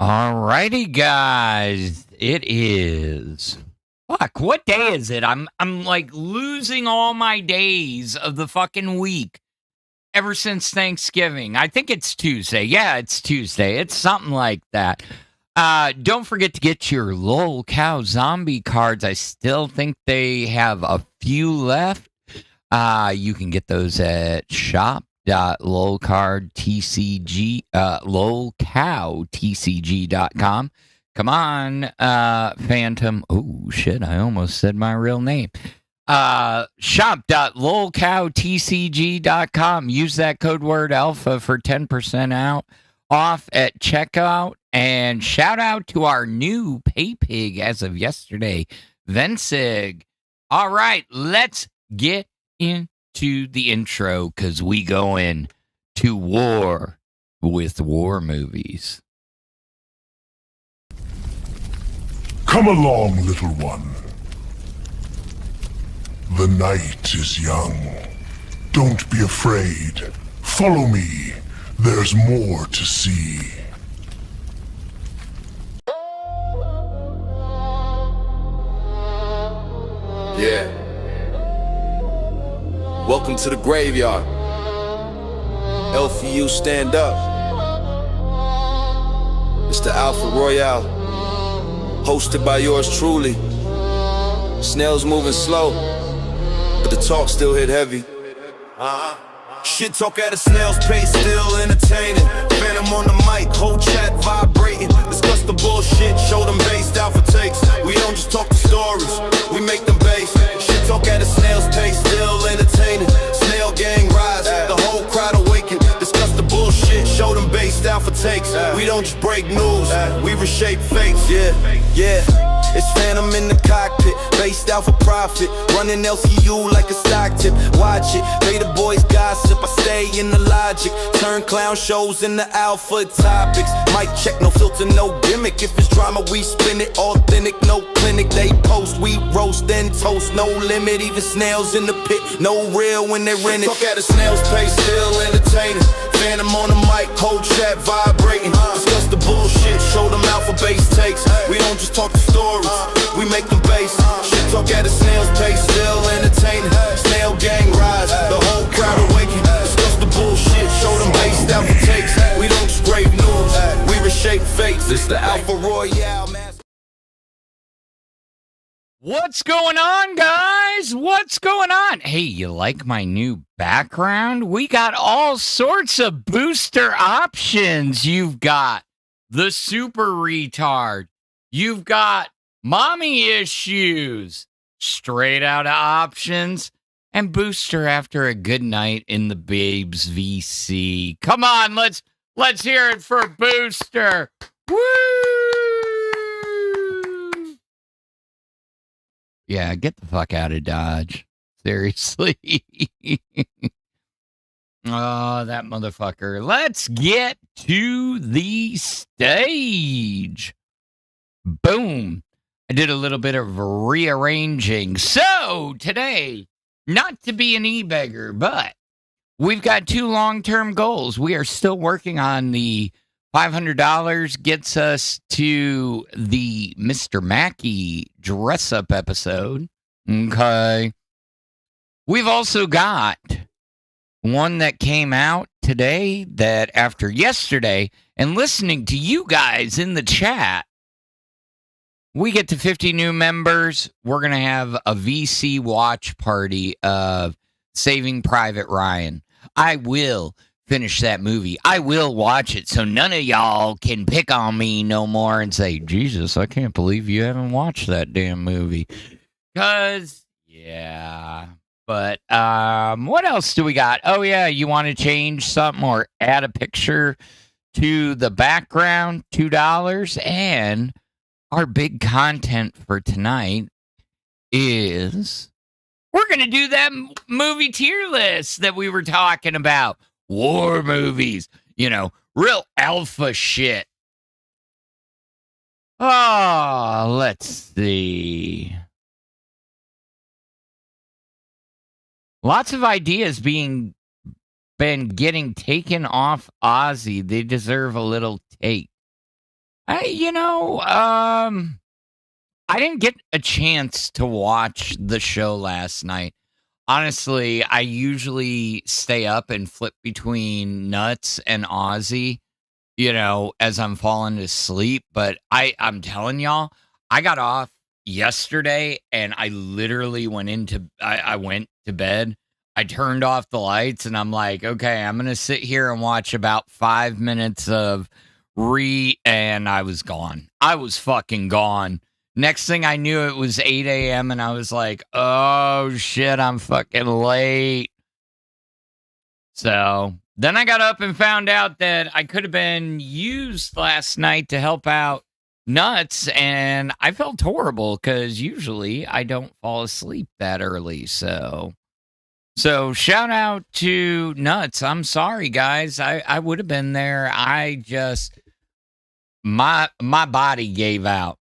Alrighty, guys. It is. Fuck, what day is it? I'm like losing all my days of the fucking week ever since Thanksgiving. I think it's Tuesday. Yeah, it's Tuesday. It's something like that. Don't forget to get your Lolcow zombie cards. I still think they have a few left. You can get those at shop.lolcowtcg.com. Come on, Phantom. Oh, shit, I almost said my real name. Shop.lolcowtcg.com. Use that code word alpha for 10% off at checkout. And shout out to our new pay pig as of yesterday, Vensig. All right, let's get into the intro because we go in to war with war movies. Come along, little one. The night is young. Don't be afraid. Follow me. There's more to see. Yeah. Welcome to the graveyard. LFU, stand up. It's the Alpha Royale, hosted by yours truly. Snails moving slow, but the talk still hit heavy. Shit talk at a snail's pace, still entertaining. Phantom on the mic, whole chat vibrating. Discuss the bullshit, show them based alpha takes. We don't just talk the stories, we make them base. Shit talk at a snail's pace, still entertaining. Snail gang rise, the whole crowd awaken. Discuss the bullshit, show them based alpha takes. We don't just break news, we reshape fates. Yeah. It's Phantom in the cockpit, based out for profit. Running LCU like a stock tip. Watch it, pay the boys gossip. I stay in the logic. Turn clown shows into alpha topics. Mic check, no filter, no gimmick. If it's drama, we spin it. Authentic, no clinic. They post, we roast and toast. No limit, even snails in the pit. No real when they rent it. Talk at a snail's pace, still entertaining. Phantom on the mic, whole chat vibrating. Discuss the bullshit, show them alpha base takes. We don't just talk the stories, we make them base. Shit talk at a snail's pace, still entertaining. Snail gang rise, the whole crowd awaken. Discuss the bullshit, show them based alpha takes. We don't just grave news, we reshape fates. It's the Alpha Royale, man. What's going on, guys? What's going on? Hey, you like my new background? We got all sorts of booster options. You've got the super retard. You've got mommy issues. Straight out of options. And booster after a good night in the Babes VC. Come on, let's hear it for booster. Woo! Yeah, get the fuck out of Dodge. Seriously. Oh, that motherfucker. Let's get to the stage. Boom. I did a little bit of rearranging. So, today, not to be an e-beggar, but we've got two long-term goals. We are still working on the $500 gets us to the Mr. Mackey dress-up episode. Okay. We've also got one that came out today that after yesterday, and listening to you guys in the chat, we get to 50 new members. We're going to have a VC watch party of Saving Private Ryan. I will finish that movie. I will watch it so none of y'all can pick on me no more and say, Jesus, I can't believe you haven't watched that damn movie. Because, yeah. But what else do we got? Oh, yeah, you want to change something or add a picture to the background? $2. And our big content for tonight is we're going to do that movie tier list that we were talking about. War movies, you know, real alpha shit. Oh, let's see. Lots of ideas been getting taken off Ozzy. They deserve a little take. I didn't get a chance to watch the show last night. Honestly, I usually stay up and flip between Nuts and Ozzy, as I'm falling asleep. But I'm telling y'all, I got off yesterday and I literally I went to bed. I turned off the lights and I'm like, okay, I'm going to sit here and watch about 5 minutes of and I was gone. I was fucking gone. Next thing I knew, it was 8 a.m. and I was like, oh shit, I'm fucking late. So then I got up and found out that I could have been used last night to help out Nuts, and I felt horrible because usually I don't fall asleep that early. So shout out to Nuts. I'm sorry, guys. I would have been there. My body gave out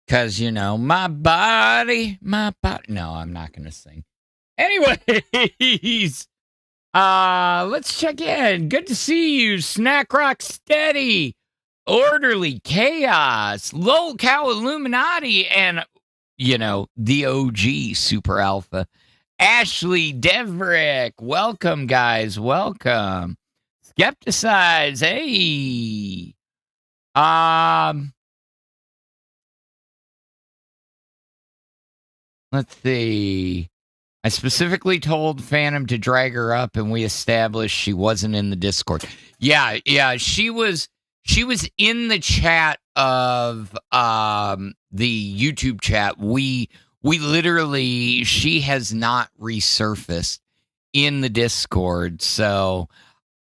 because, my body. No, I'm not going to sing. Anyways, let's check in. Good to see you, Snack Rock Steady, Orderly Chaos, Lolcow Illuminati, and, the OG Super Alpha, Ashley Deverick. Welcome, guys. Welcome. Skepticize. Hey. Let's see. I specifically told Phantom to drag her up, and we established she wasn't in the Discord. Yeah, she was in the chat of the YouTube chat. We literally, she has not resurfaced in the Discord. So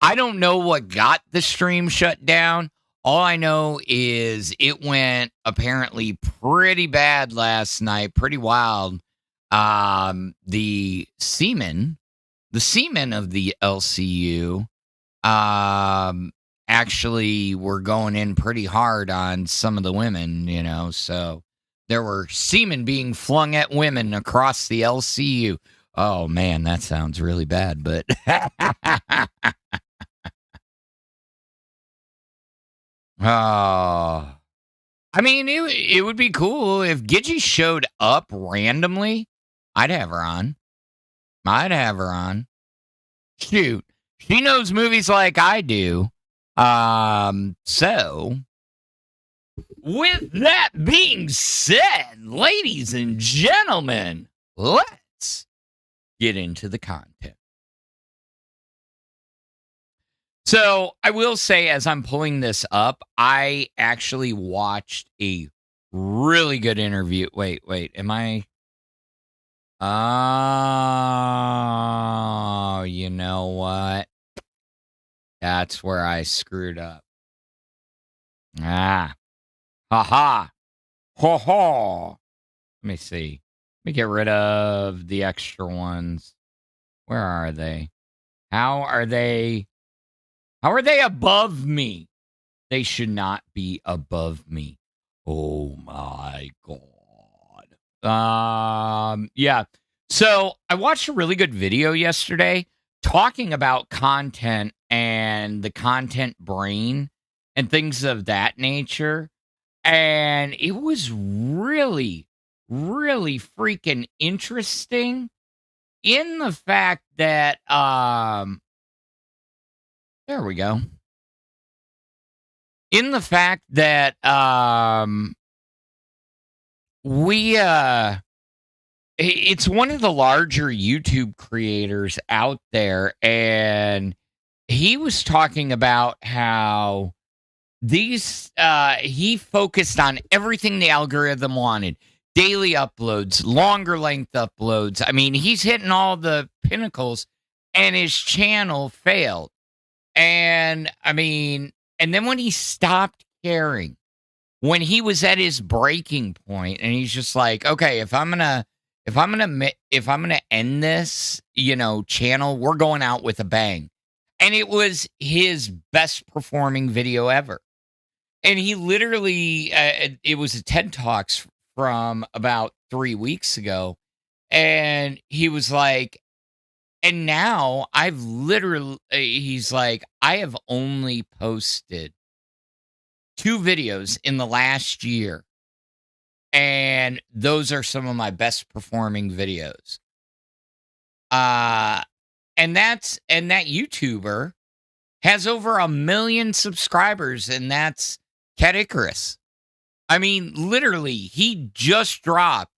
I don't know what got the stream shut down. All I know is it went apparently pretty bad last night, pretty wild. The seamen of the LCU actually were going in pretty hard on some of the women, so there were semen being flung at women across the LCU. Oh man, that sounds really bad, but oh, I mean, it would be cool if Gidgy showed up randomly. I'd have her on. Shoot, she knows movies like I do. So, with that being said, ladies and gentlemen, let's get into the content. So I will say, as I'm pulling this up, I actually watched a really good interview. Wait, am I? Oh, you know what? That's where I screwed up. Ha ha. Let me see. Let me get rid of the extra ones. Where are they? How are they above me? They should not be above me. Oh my God. Yeah. So I watched a really good video yesterday talking about content and the content brain and things of that nature. And it was really, really freaking interesting in the fact that, there we go. In the fact that it's one of the larger YouTube creators out there, and he was talking about how he focused on everything the algorithm wanted. Daily uploads, longer length uploads. I mean, he's hitting all the pinnacles, and his channel failed. And I mean, and then when he stopped caring, when he was at his breaking point, and he's just like, okay, if I'm gonna end this, channel, we're going out with a bang. And it was his best performing video ever. And he literally, it was a TED Talks from about 3 weeks ago, and he was like, and now he's like, I have only posted 2 videos in the last year. And those are some of my best performing videos. And that YouTuber has over 1 million subscribers, and that's Cat Icarus. I mean, literally, he just dropped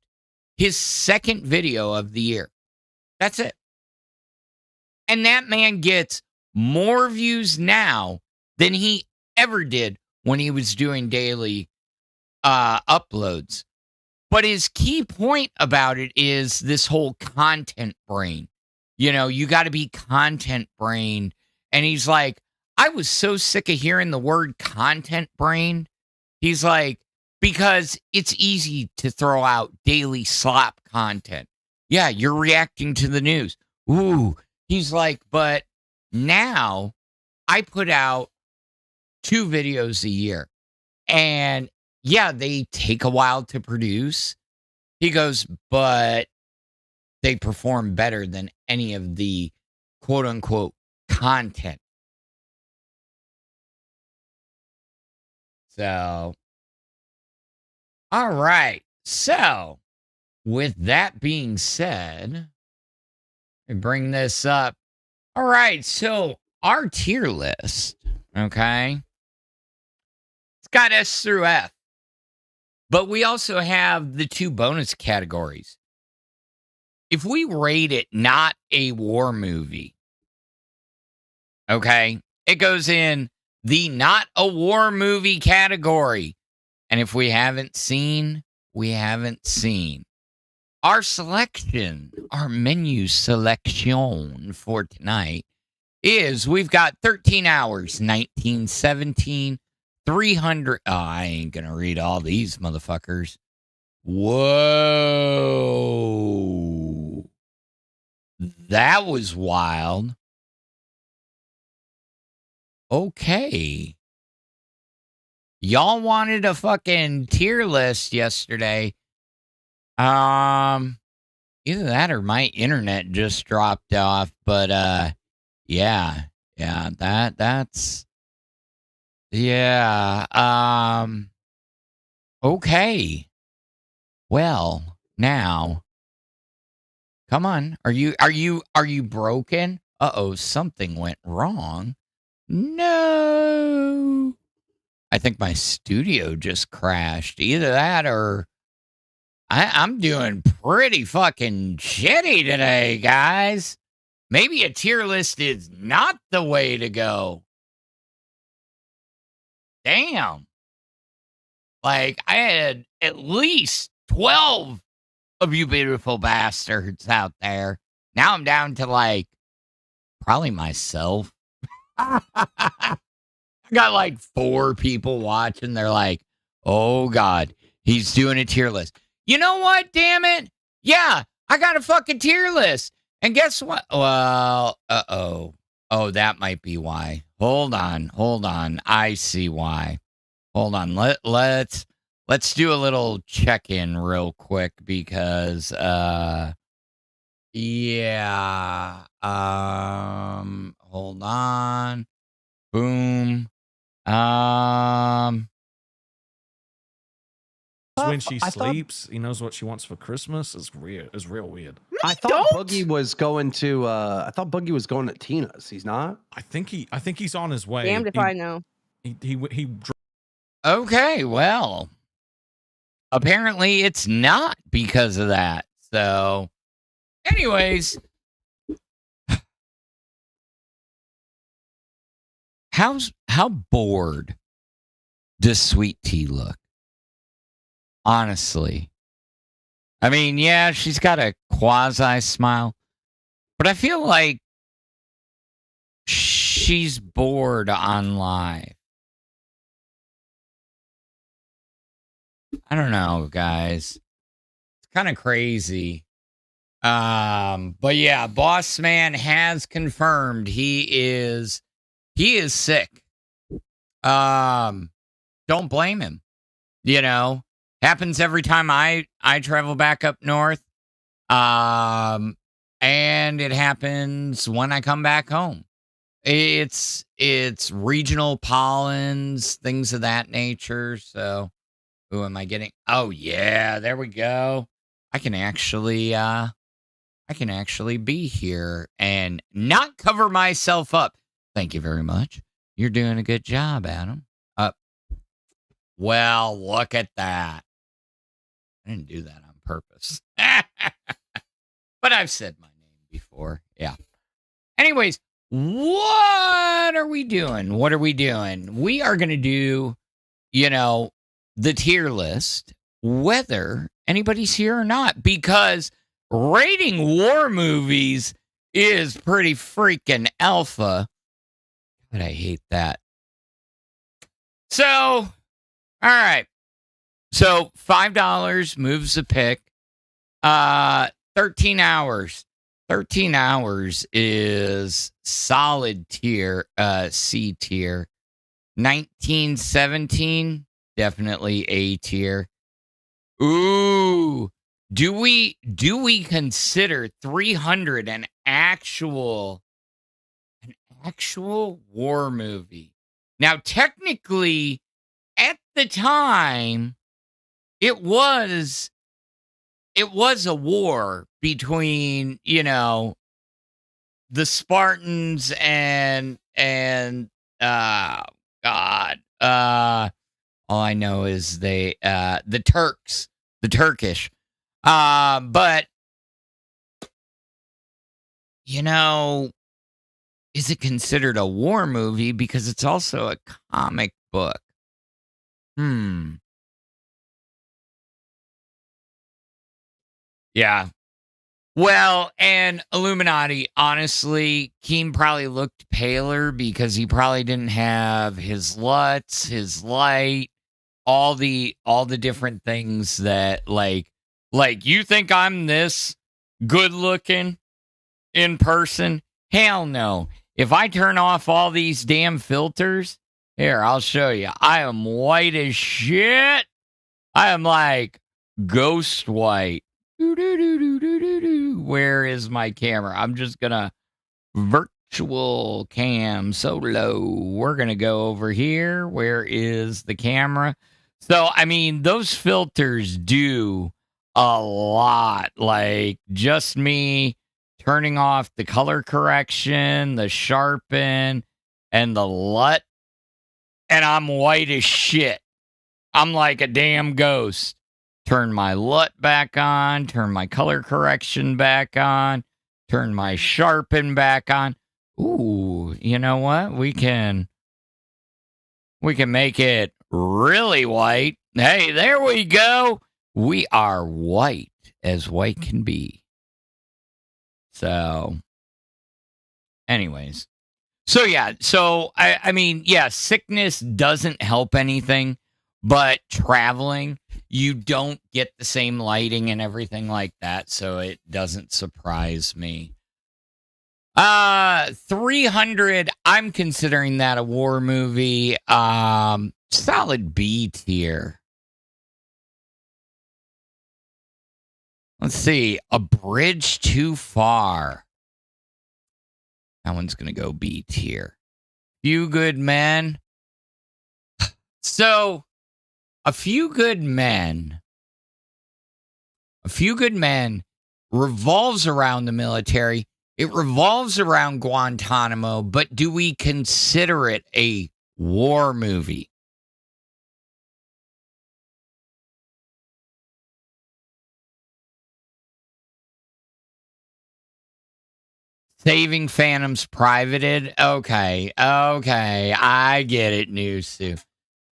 his 2nd video of the year. That's it. And that man gets more views now than he ever did when he was doing daily uploads. But his key point about it is this whole content brain. You know, you got to be content brained. And he's like, I was so sick of hearing the word content brain. He's like, because it's easy to throw out daily slop content. Yeah, you're reacting to the news. Ooh, he's like, but now I put out 2 videos a year. And yeah, they take a while to produce. He goes, but they perform better than any of the quote unquote content. So, all right. So, with that being said, I bring this up. All right. So, our tier list, okay? It's got S through F. But we also have the 2 bonus categories. If we rate it not a war movie, okay, it goes in the not a war movie category. And if we haven't seen, we haven't seen. Our selection, our menu selection for tonight is we've got 13 hours, 1917, 300. Oh, I ain't going to read all these motherfuckers. Whoa. That was wild. Okay. Y'all wanted a fucking tier list yesterday. Either that or my internet just dropped off, but yeah, that's okay. Well, now come on. Are you broken? Uh-oh, something went wrong. No. I think my studio just crashed. Either that or I'm doing pretty fucking shitty today, guys. Maybe a tier list is not the way to go. Damn. Like, I had at least 12 of you beautiful bastards out there. Now I'm down to, like, probably myself. I got like 4 people watching. They're like, oh, God, he's doing a tier list. You know what? Damn it. Yeah, I got a fucking tier list. And guess what? Well, uh-oh. Oh, that might be why. Hold on. I see why. Hold on. Let's do a little check-in real quick because yeah. Hold on. Boom. When she sleeps, he knows what she wants for Christmas. It's weird. It's real weird. I thought Boogie was going to. I thought Boogie was going to Tina's. He's not. I think he's on his way. Damned if I know. He Okay, well, apparently it's not because of that. So, anyways, how bored does Sweet Tea look? Honestly. I mean, yeah, she's got a quasi smile, but I feel like she's bored on live. I don't know, guys. It's kind of crazy. But yeah, Boss Man has confirmed he is sick. Don't blame him. You know, happens every time I travel back up north. And it happens when I come back home. it's regional pollens, things of that nature. So, who am I getting? Oh yeah, there we go. I can actually be here and not cover myself up. Thank you very much. You're doing a good job, Adam. Well, look at that. I didn't do that on purpose. But I've said my name before. Yeah. Anyways, what are we doing? We are going to do, the tier list, whether anybody's here or not, because rating war movies is pretty freaking alpha. But I hate that. So, all right. So $5 moves the pick. 13 hours. 13 hours is solid tier, C tier. 1917, definitely A tier. Ooh, do we consider 300 an actual war movie? Now, technically, at the time, it was a war between, the Spartans and God, all I know is the Turks, the Turkish. But is it considered a war movie because it's also a comic book? Yeah. Well, and Illuminati, honestly, Keem probably looked paler because he probably didn't have his LUTs, his light, all the different things that like you think I'm this good looking in person? Hell no. If I turn off all these damn filters, here, I'll show you. I am white as shit. I am like ghost white. Where is my camera? I'm just gonna virtual cam solo. We're gonna go over here. Where is the camera? So, I mean, those filters do a lot. Like just me turning off the color correction, the sharpen, and the LUT, and I'm white as shit. I'm like a damn ghost. Turn my LUT back on, turn my color correction back on, turn my sharpen back on. Ooh, you know what? We can make it really white. Hey, there we go. We are white as white can be. So, anyways. So, yeah. So, I mean, yeah, sickness doesn't help anything, but traveling, you don't get the same lighting and everything like that, so it doesn't surprise me. 300, I'm considering that a war movie. Solid B tier. Let's see. A Bridge Too Far. That one's going to go B tier. Few Good Men. So, A Few Good Men revolves around the military. It revolves around Guantanamo, but do we consider it a war movie? Saving Phantoms Privated? Okay, I get it, Noosu.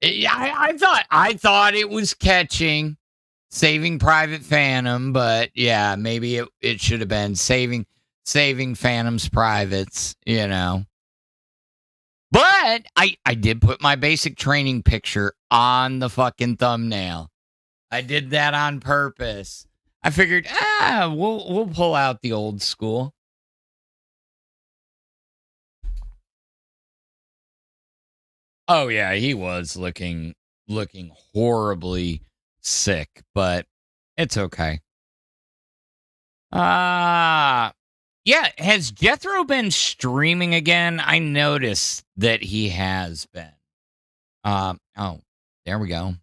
I thought it was catching Saving Private Phantom, but yeah, maybe it should have been Saving Phantoms Privates, But I did put my basic training picture on the fucking thumbnail. I did that on purpose. I figured, we'll pull out the old school. Oh yeah, he was looking horribly sick, but it's okay. Yeah, has Jethro been streaming again? I noticed that he has been. Oh, there we go.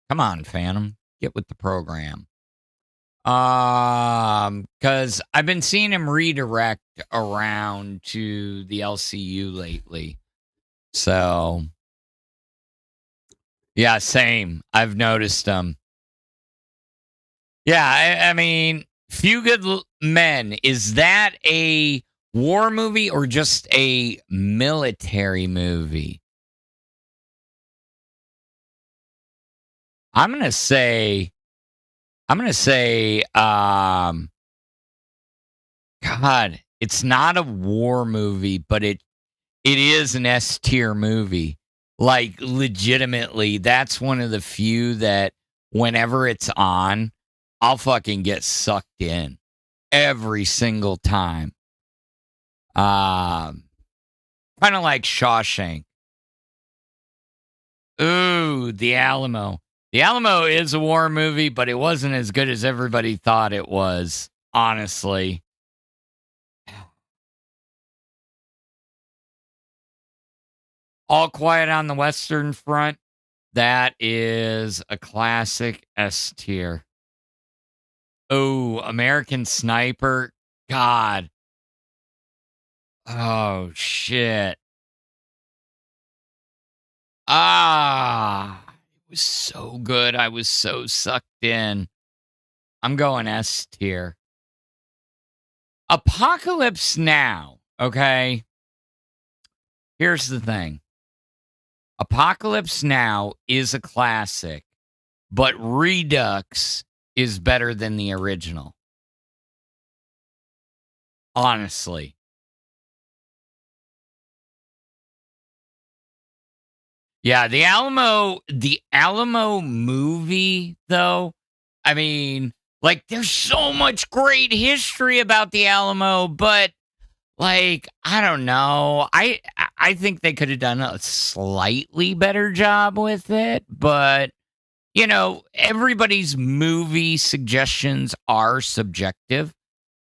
Come on, Phantom. Get with the program. Because I've been seeing him redirect around to the LCU lately. So, yeah, same. I've noticed him. Yeah, I mean, Few Good Men. Is that a war movie or just a military movie? I'm gonna say, God, it's not a war movie, but it is an S tier movie. Like, legitimately, that's one of the few that whenever it's on, I'll fucking get sucked in every single time. Kind of like Shawshank. Ooh, The Alamo. The Alamo is a war movie, but it wasn't as good as everybody thought it was, honestly. All Quiet on the Western Front. That is a classic S tier. Oh, American Sniper. God. Oh, shit. It was so good. I was so sucked in. I'm going S tier. Apocalypse Now. Okay. Here's the thing. Apocalypse Now is a classic, but Redux is better than the original. Honestly. Yeah, the Alamo movie, though, I mean, like, there's so much great history about the Alamo, but, like, I don't know. I think they could have done a slightly better job with it, but, you know, everybody's movie suggestions are subjective,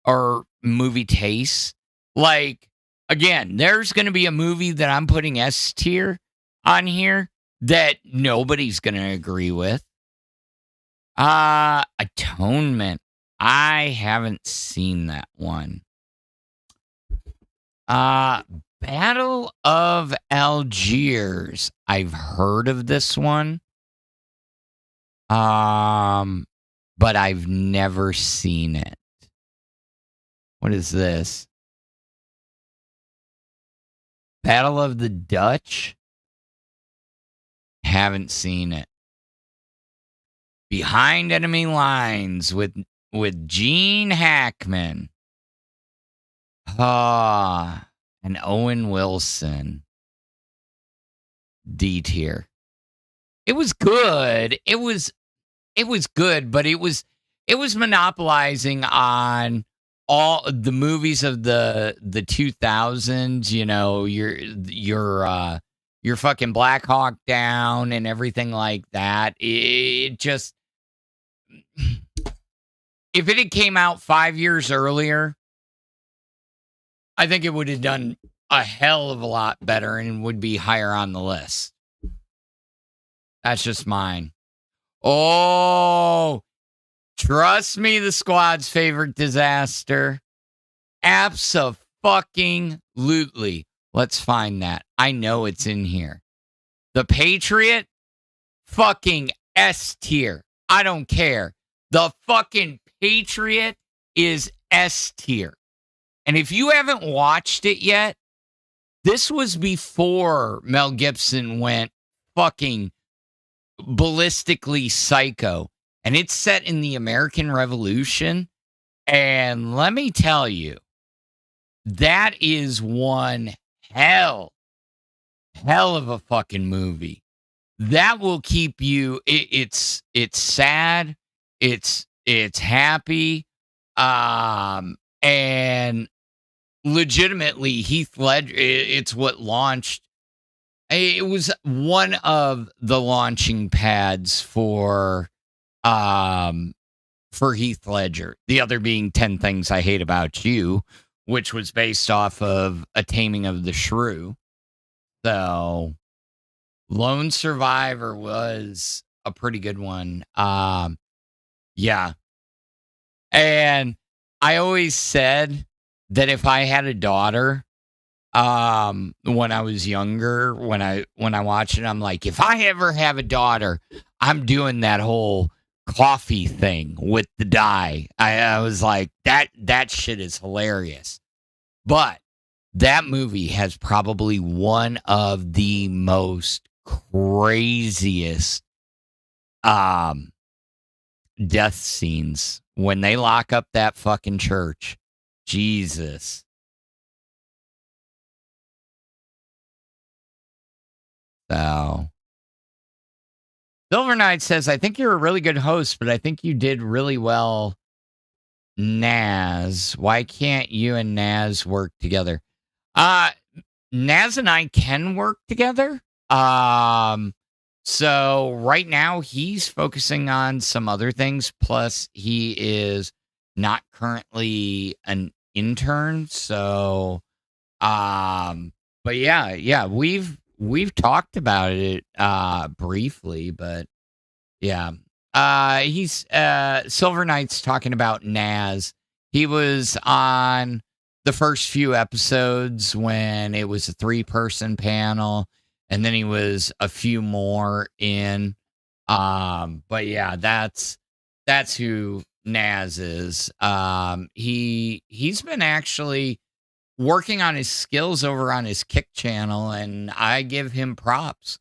or movie tastes. Like, again, there's going to be a movie that I'm putting S tier on here that nobody's going to agree with. Atonement. I haven't seen that one. Battle of Algiers. I've heard of this one. But I've never seen it. What is this? Battle of the Dutch? Haven't seen it. Behind Enemy Lines with Gene Hackman. And Owen Wilson. D tier. It was good. It was good, but it was monopolizing on all the movies of the 2000s, you know, your fucking Black Hawk Down and everything like that. It just, if it had came out 5 years earlier, I think it would have done a hell of a lot better and would be higher on the list. That's just mine. Oh, trust me, the squad's favorite disaster. Abso-fucking-lutely. Let's find that. I know it's in here. The Patriot, fucking S tier. I don't care. The fucking Patriot is S tier. And if you haven't watched it yet, this was before Mel Gibson went fucking ballistically psycho. And it's set in the American Revolution. And let me tell you, that is one hell of a fucking movie. That will keep you. It's sad. It's happy. And legitimately, Heath Ledger. It's what launched. It was one of the launching pads for for Heath Ledger. The other being 10 Things I Hate About You, which was based off of A Taming of the Shrew. So, Lone Survivor was a pretty good one. Yeah. And I always said that if I had a daughter, when I was younger, when I watched it, I'm like, if I ever have a daughter, I'm doing that whole coffee thing with the dye. I was like, that shit is hilarious. But that movie has probably one of the most craziest death scenes when they lock up that fucking church. Jesus. So, Silver Knight says, I think you're a really good host, but I think you did really well, Naz. Why can't you and Naz work together? Naz and I can work together. So right now he's focusing on some other things. Plus, he is not currently an intern. So, but yeah, we've talked about it briefly, but yeah. He's Silver Knight's talking about Naz. He was on the first few episodes when it was a 3-person panel, and then he was a few more in. But yeah, that's who Naz is. He's been actually working on his skills over on his Kick channel, and I give him props.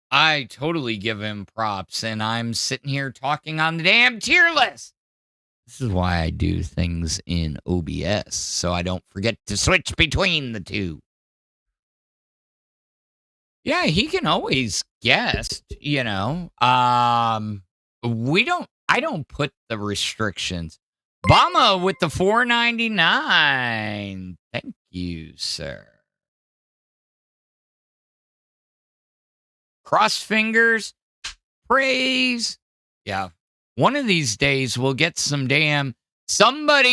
I totally give him props, and I'm sitting here talking on the damn tier list. This is why I do things in OBS, so I don't forget to switch between the two. Yeah, he can always guest, you know. I don't put the restrictions. Bama with the $4.99. Thank you, sir. Cross fingers. Praise. Yeah. One of these days we'll get somebody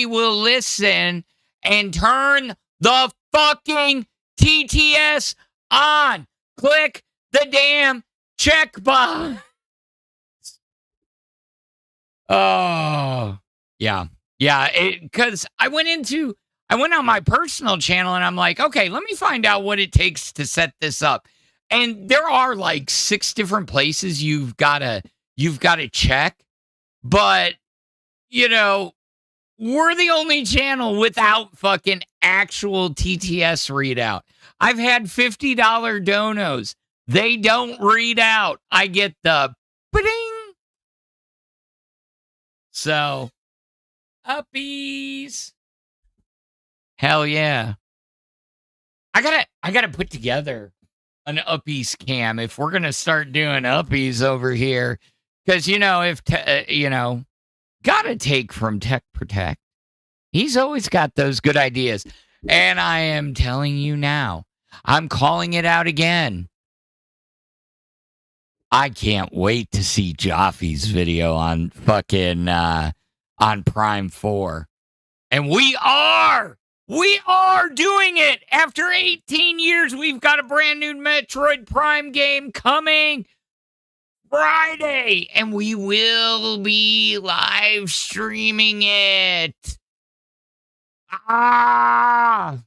will listen and turn the fucking TTS on. Click the damn check box. Oh, yeah. Yeah, because I went on my personal channel and I'm like, okay, let me find out what it takes to set this up. And there are like 6 different places you've got to check. But, you know, we're the only channel without fucking actual TTS readout. I've had $50 donos. They don't read out. I get the ba-ding. So, uppies. Hell yeah. I gotta put together an uppies cam if we're gonna start doing uppies over here. Because, you know, gotta take from Tech Protect. He's always got those good ideas. And I am telling you now, I'm calling it out again. I can't wait to see Joffy's video on fucking, on Prime 4. And we are doing it. After 18 years, we've got a brand new Metroid Prime game coming Friday, and we will be live streaming it. I've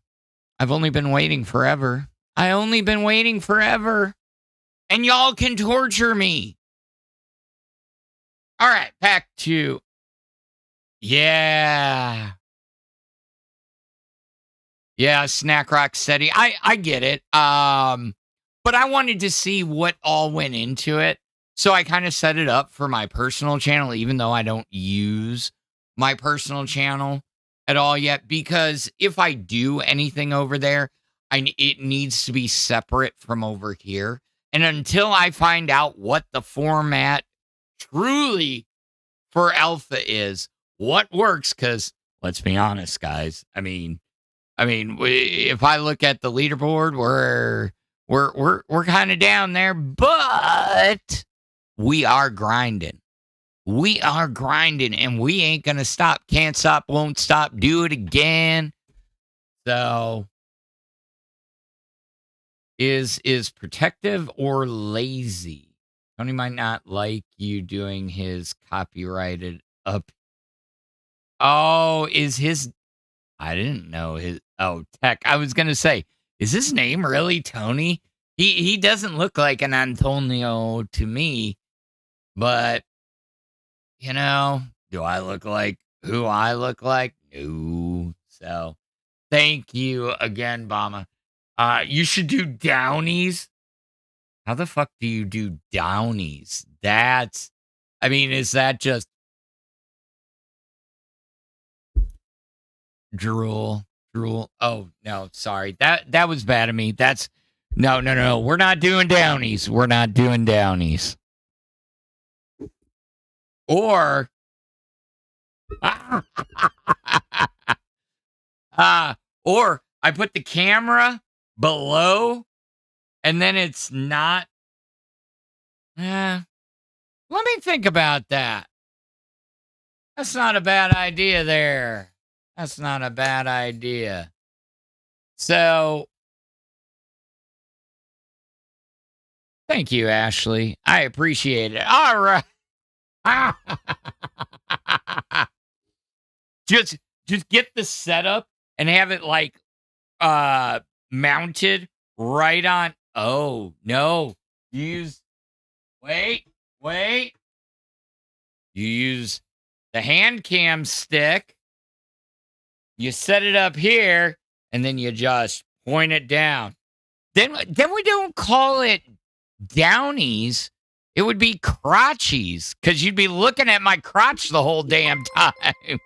only been waiting forever. And y'all can torture me. All right, back to... Yeah, Snack Rock Steady. I get it. But I wanted to see what all went into it. So I kind of set it up for my personal channel, even though I don't use my personal channel at all yet. Because if I do anything over there, it needs to be separate from over here. And until I find out what the format truly for alpha is, what works, because let's be honest, guys. I mean, if I look at the leaderboard, we're kind of down there, but we are grinding. we are grinding and we ain't going to stop. Can't stop, won't stop, do it again. So is protective or lazy? Tony might not like you doing his copyrighted up. Oh, is his, I didn't know his, oh, Tech. I was going to say, is his name really Tony? He doesn't look like an Antonio to me, but, you know, do I look like who I look like? No. So, thank you again, Bama. You should do Downies. How the fuck do you do Downies? That's, I mean, is that just drool? Oh, no, sorry. That was bad of me. That's, no. We're not doing Downies. We're not doing Downies. Or, or I put the camera below and then it's not. Let me think about that. That's not a bad idea there. That's not a bad idea. So, thank you, Ashley. I appreciate it. All right. just get the setup and have it like mounted right on. Oh, no. Wait. You use the hand cam stick. You set it up here and then you just point it down. Then we don't call it Downies. It would be crotchies because you'd be looking at my crotch the whole damn time.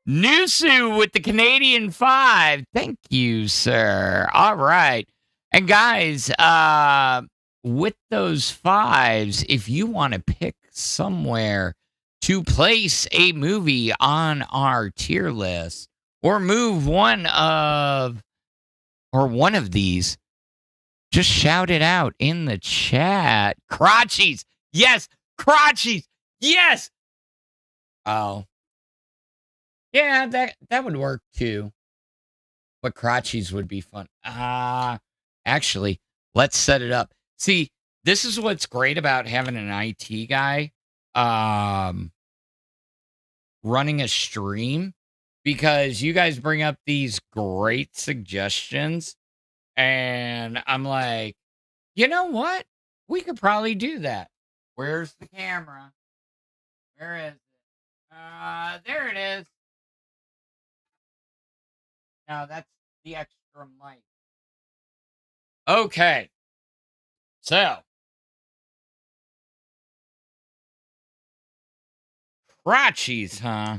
Nusu with the Canadian 5. Thank you, sir. All right. And guys, with those 5s, if you want to pick somewhere to place a movie on our tier list or move one of these, just shout it out in the chat. Crotchies. Yes. Crotchies. Yes. Oh. Yeah, that would work too. But crotchies would be fun. Actually, let's set it up. See, this is what's great about having an IT guy running a stream, because you guys bring up these great suggestions and I'm like, you know what? We could probably do that. Where's the camera? Where is it? There it is. No, that's the extra mic. Okay. So, crotchies, huh?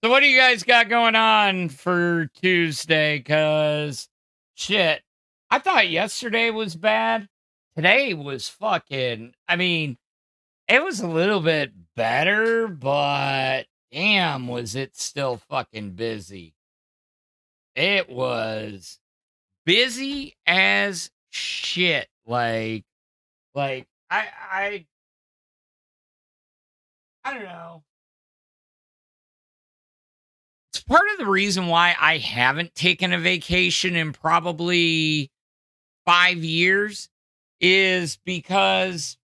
So what do you guys got going on for Tuesday? Because, shit, I thought yesterday was bad. Today was fucking, I mean, it was a little bit better, but damn, was it still fucking busy. It was busy as shit. Like I don't know. It's part of the reason why I haven't taken a vacation in probably 5 years is because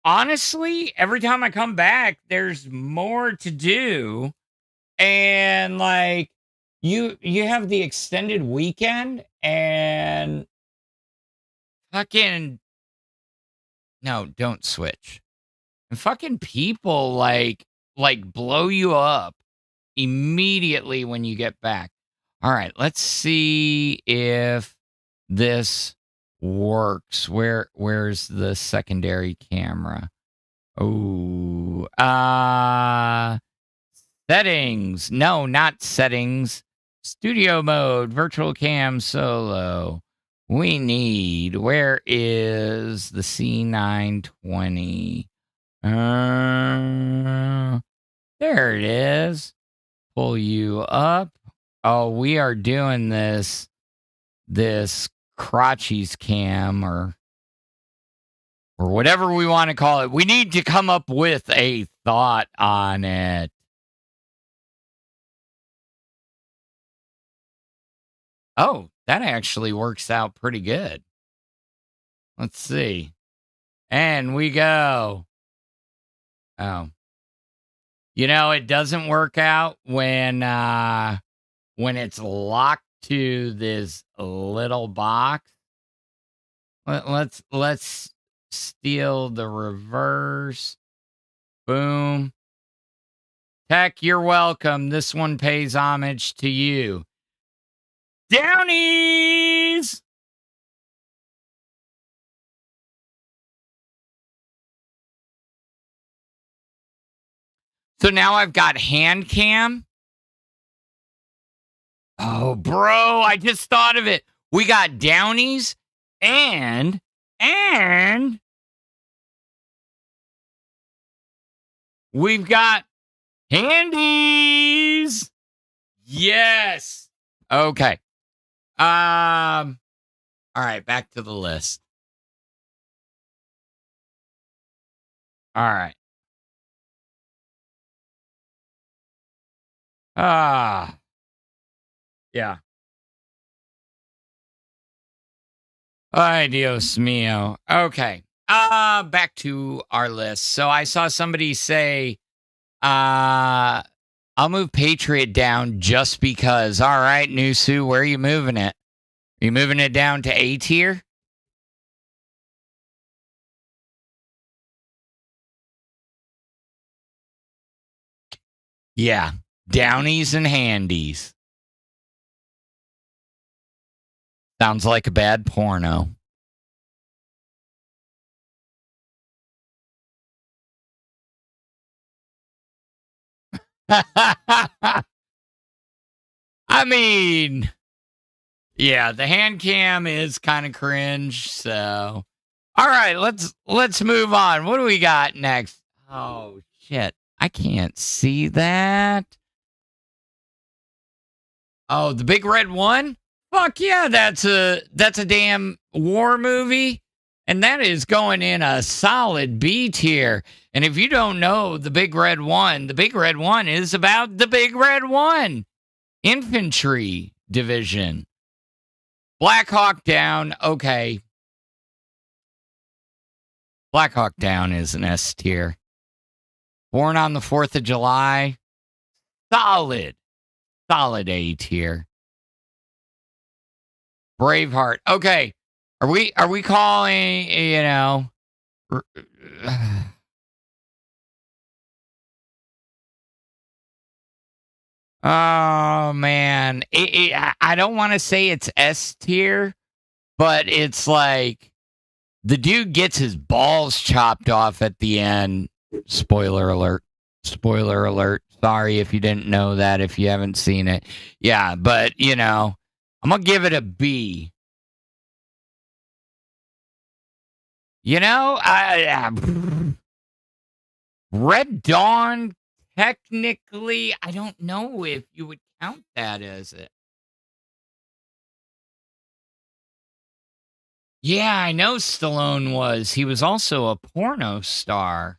honestly, every time I come back, there's more to do. And like you have the extended weekend and fucking no, don't switch. And fucking people like blow you up immediately when you get back. All right, let's see if this works. Where's the secondary camera? Oh, settings. No, not settings. Studio mode, virtual cam solo. We need, where is the C920? There it is. Pull you up. Oh, we are doing this crotchies cam, or or whatever we want to call it. We need to come up with a thought on it. Oh, that actually works out pretty good. Let's see. And we go. Oh. You know, it doesn't work out when it's locked to this little box. Let's steal the reverse. Boom. Tech, you're welcome. This one pays homage to you. Downies! So now I've got hand cam. Oh, bro, I just thought of it. We got Downies and we've got Handies. Yes. Okay. All right, back to the list. All right. Yeah. Ay, Dios mío. Okay. Back to our list. So I saw somebody say, I'll move Patriot down just because. All right, Nusu, where are you moving it? Are you moving it down to A tier? Yeah. Downies and handies. Sounds like a bad porno. I mean, yeah, the hand cam is kind of cringe, so all right, let's move on. What do we got next? Oh shit. I can't see that. Oh, the big red one? Fuck yeah, that's a damn war movie. And that is going in a solid B tier. And if you don't know the Big Red One is about the Big Red One infantry division. Black Hawk Down, okay. Black Hawk Down is an S tier. Born on the 4th of July, solid A tier. Braveheart, okay. Are we calling, you know, oh man, I don't want to say it's S tier, but it's like the dude gets his balls chopped off at the end. Spoiler alert. Spoiler alert. Sorry if you didn't know that, if you haven't seen it. Yeah, but you know, I'm gonna give it a B. You know, Red Dawn, technically, I don't know if you would count that as it. Yeah, I know Stallone was. He was also a porno star.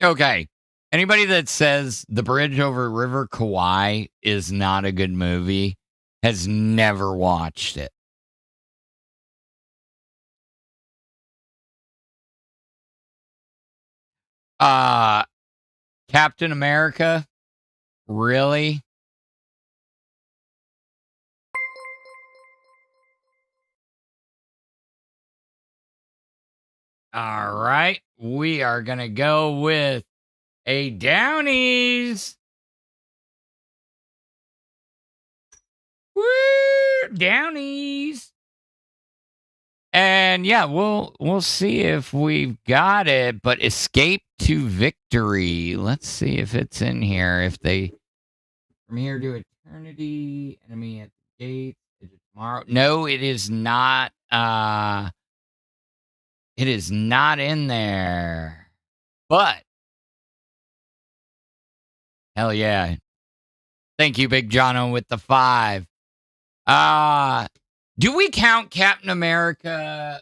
Okay. Anybody that says The Bridge Over River Kauai is not a good movie has never watched it. Captain America? Really? All right. We are going to go with a Downies. Woo! Downies. And yeah, we'll see if we've got it, but Escape to Victory. Let's see if it's in here. If they From Here to Eternity, Enemy at the Gate, Tomorrow. No, it is not it is not in there. But hell yeah. Thank you, Big Jono, with the 5. Do we count Captain America?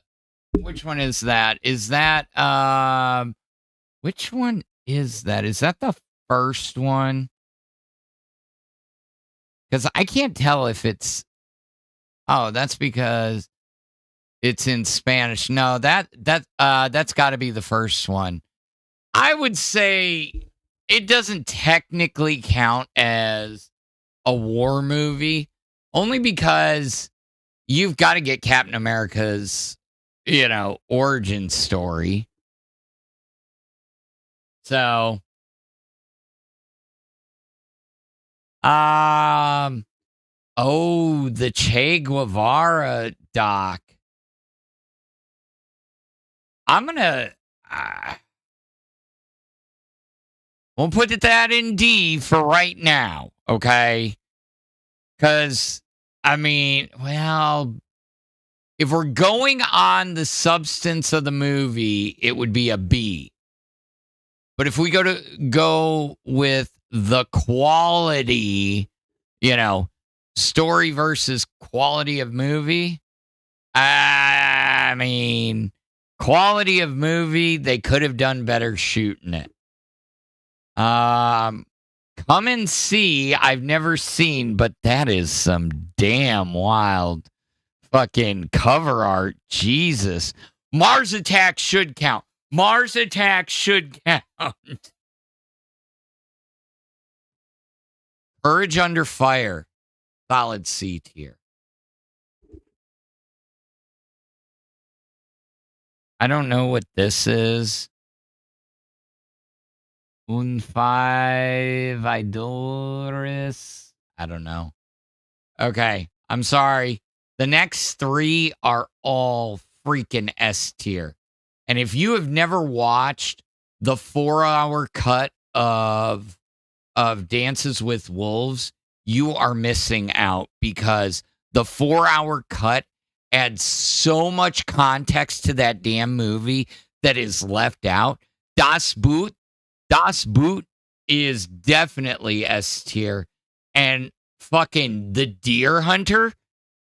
Which one is that? Is that which one is that? Is that the first one? Because I can't tell if it's. Oh, that's because it's in Spanish. No, that's got to be the first one. I would say it doesn't technically count as a war movie, only because you've got to get Captain America's, origin story. So, the Che Guevara doc. I'm gonna. We'll put that in D for right now, okay? Because, if we're going on the substance of the movie, it would be a B. But if we go with the quality, story versus quality of movie, quality of movie, they could have done better shooting it. Come and See, I've never seen, but that is some damn wild fucking cover art. Jesus. Mars Attacks should count. Mars Attacks should count. Courage Under Fire. Solid C tier. I don't know what this is. Un five Idoris. I don't know. Okay, I'm sorry. The next three are all freaking S tier. And if you have never watched the 4-hour cut of Dances with Wolves, you are missing out, because the 4-hour cut adds so much context to that damn movie that is left out. Das Boot is definitely S tier. And fucking The Deer Hunter.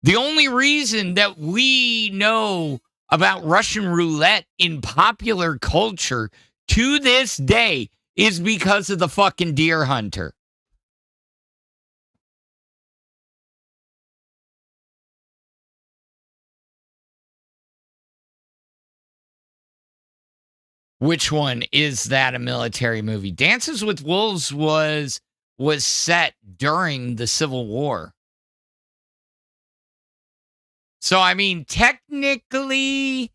The only reason that we know about Russian roulette in popular culture to this day is because of the fucking Deer Hunter. Which one is that a military movie? Dances with Wolves was set during the Civil War. So, technically,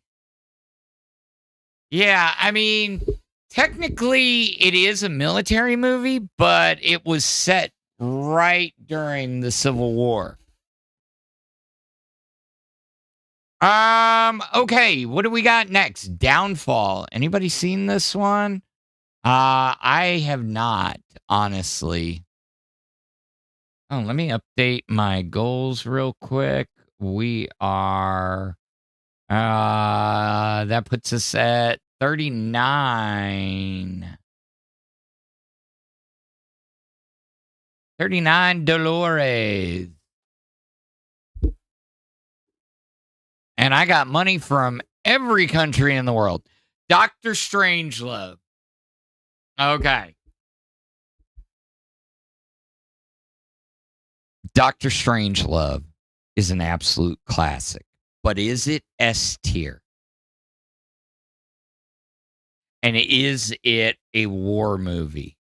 technically it is a military movie, but it was set right during the Civil War. Okay, what do we got next? Downfall. Anybody seen this one? I have not, honestly. Oh, let me update my goals real quick. We are, that puts us at 39. 39 Dolores. And I got money from every country in the world. Dr. Strangelove. Okay. Dr. Strangelove is an absolute classic. But is it S tier? And is it a war movie?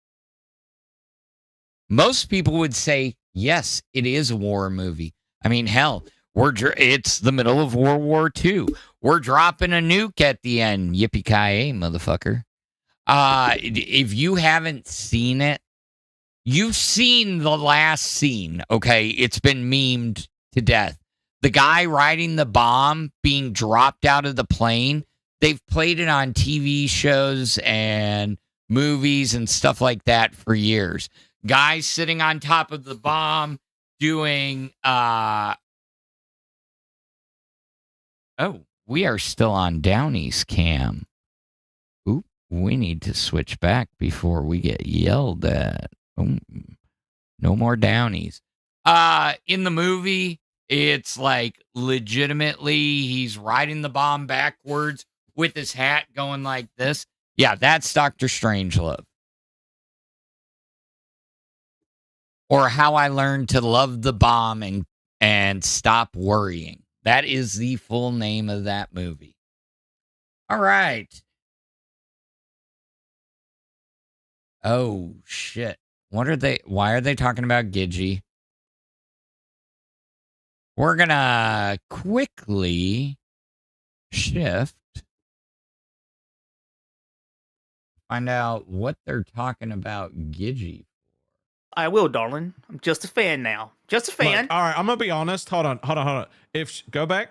Most people would say, yes, it is a war movie. Hell, it's the middle of World War II. We're dropping a nuke at the end. Yippee-ki-yay, motherfucker. If you haven't seen it, you've seen the last scene, okay? It's been memed to death. The guy riding the bomb being dropped out of the plane, they've played it on TV shows and movies and stuff like that for years. Guys sitting on top of the bomb doing... Oh, we are still on Downey's cam. Oop, we need to switch back before we get yelled at. Oh, no more Downeys. In the movie, it's like legitimately he's riding the bomb backwards with his hat going like this. Yeah, that's Dr. Strangelove. Or How I Learned to Love the Bomb and Stop Worrying. That is the full name of that movie. All right. Oh, shit. Why are they talking about Gidgey? We're going to quickly shift. Find out what they're talking about Gidgey. I will, darling. I'm just a fan now. Just a fan. Look, all right, I'm gonna be honest. Hold on. Go back.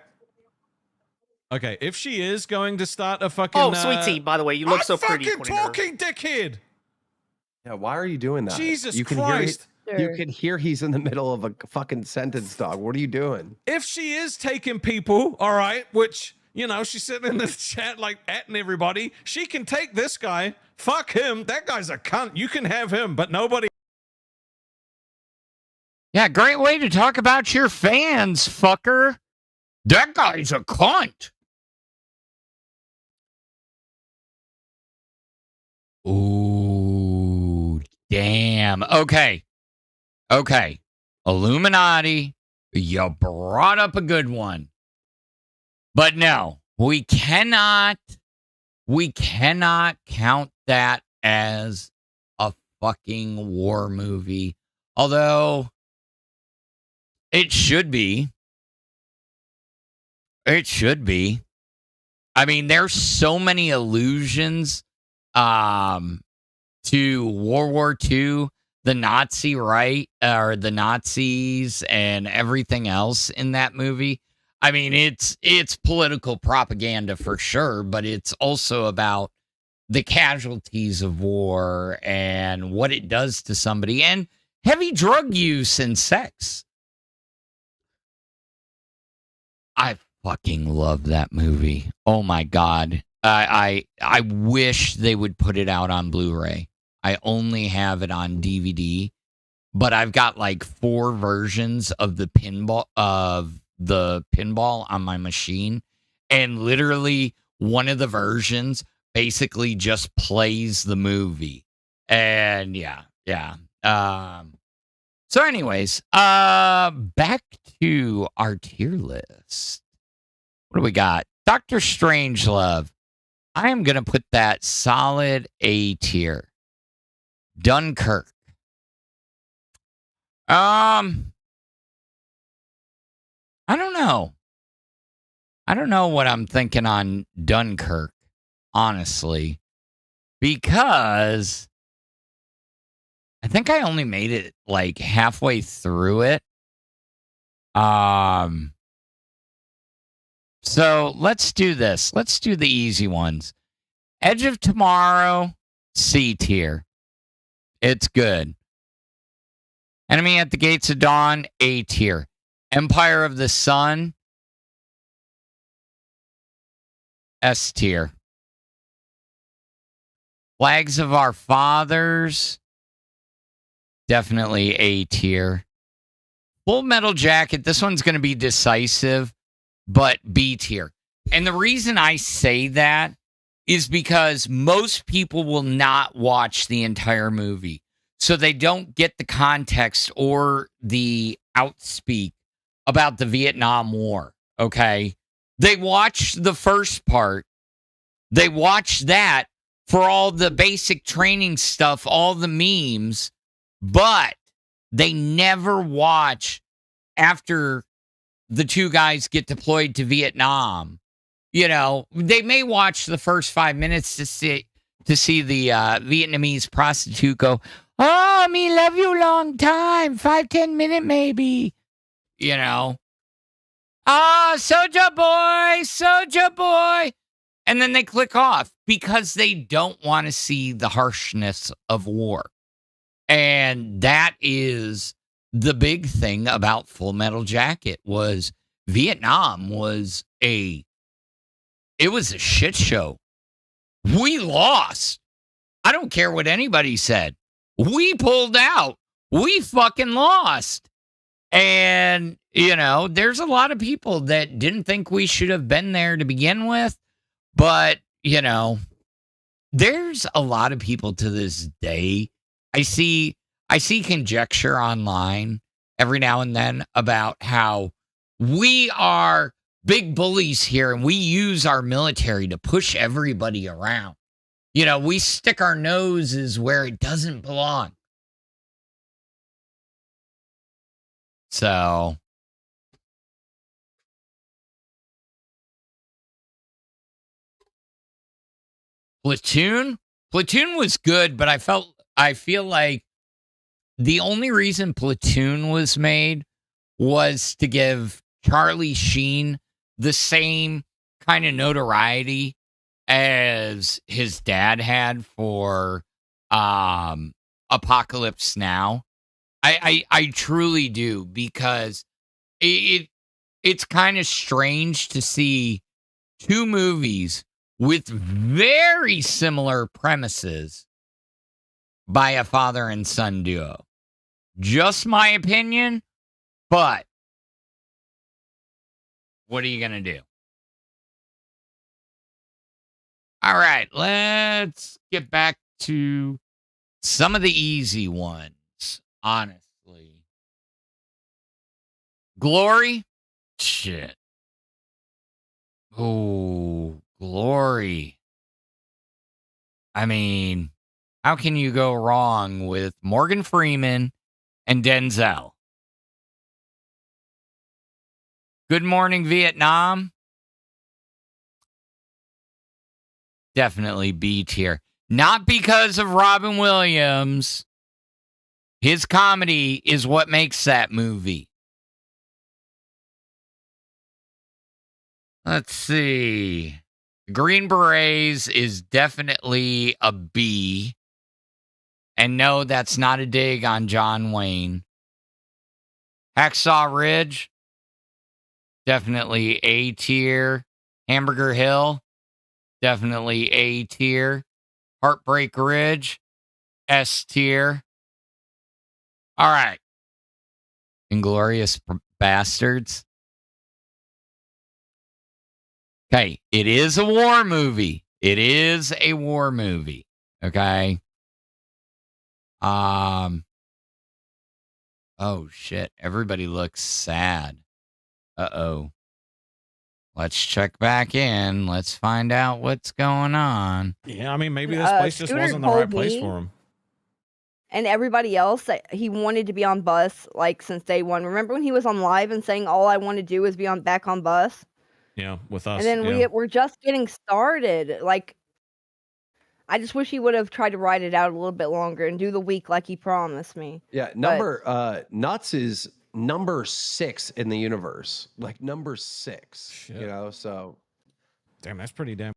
Okay, if she is going to start a fucking. Oh, sweetie, by the way, you look so pretty. I'm fucking talking, dickhead. Yeah, why are you doing that? Jesus you can Christ. You can hear he's in the middle of a fucking sentence, dog. What are you doing? If she is taking people, all right, which, you know, she's sitting in the chat like atting everybody, she can take this guy. Fuck him. That guy's a cunt. You can have him, but nobody. Yeah, great way to talk about your fans, fucker. That guy's a cunt. Ooh, damn. Okay. Illuminati, you brought up a good one. But no, we cannot count that as a fucking war movie. Although it should be. It should be. I mean, there's so many allusions to World War II, the Nazi right, or the Nazis and everything else in that movie. I mean, it's political propaganda for sure, but it's also about the casualties of war and what it does to somebody and heavy drug use and sex. I fucking love that movie. Oh my God. I wish they would put it out on Blu-ray. I only have it on DVD, but I've got like 4 versions of the pinball on my machine, and literally one of the versions basically just plays the movie. And yeah. So anyways, back to our tier list. What do we got? Dr. Strangelove. I am going to put that solid A tier. Dunkirk. I don't know. I don't know what I'm thinking on Dunkirk, honestly, because I think I only made it like halfway through it. So let's do this. Let's do the easy ones. Edge of Tomorrow, C tier. It's good. Enemy at the Gates of Dawn, A tier. Empire of the Sun, S tier. Flags of Our Fathers, definitely A tier. Full Metal Jacket, this one's going to be decisive, but B tier. And the reason I say that is because most people will not watch the entire movie. So they don't get the context or the outspeak about the Vietnam War, okay? They watch the first part. They watch that for all the basic training stuff, all the memes, but they never watch after the 2 guys get deployed to Vietnam. You know, they may watch the first 5 minutes to see the Vietnamese prostitute go, "Oh, me love you long time, 5-10 minute maybe," you know. "Ah, Soja boy," and then they click off because they don't want to see the harshness of war. And that is the big thing about Full Metal Jacket was Vietnam was a shit show. We lost. I don't care what anybody said. We pulled out. We fucking lost. And, there's a lot of people that didn't think we should have been there to begin with. But, there's a lot of people to this day. I see conjecture online every now and then about how we are big bullies here and we use our military to push everybody around. We stick our noses where it doesn't belong. So, Platoon was good, but I feel like the only reason Platoon was made was to give Charlie Sheen the same kind of notoriety as his dad had for Apocalypse Now. I truly do, because it's kind of strange to see two movies with very similar premises by a father and son duo. Just my opinion, but what are you going to do? All right, let's get back to some of the easy ones, honestly. Glory? Shit. Oh, Glory. I mean, how can you go wrong with Morgan Freeman and Denzel? Good Morning Vietnam? Definitely B tier. Not because of Robin Williams. His comedy is what makes that movie. Let's see. Green Berets is definitely a B. And no, that's not a dig on John Wayne. Hacksaw Ridge, definitely A tier. Hamburger Hill, definitely A tier. Heartbreak Ridge, S tier. All right. Inglourious Bastards. Okay, it is a war movie. It is a war movie. Okay. Oh shit. Everybody looks sad. Uh-oh. Let's check back in. Let's find out what's going on. Yeah, I mean, maybe this place just Scooter wasn't the told right place me for him. And everybody else that he wanted to be on Bus like since day one. Remember when he was on live and saying all I want to do is be back on Bus? Yeah, with us. And then yeah. we're just getting started. Like, I just wish he would have tried to ride it out a little bit longer and do the week like he promised me. Yeah, Nuts is number 6 in the universe. Like number 6. Shit. So Damn, that's pretty damn.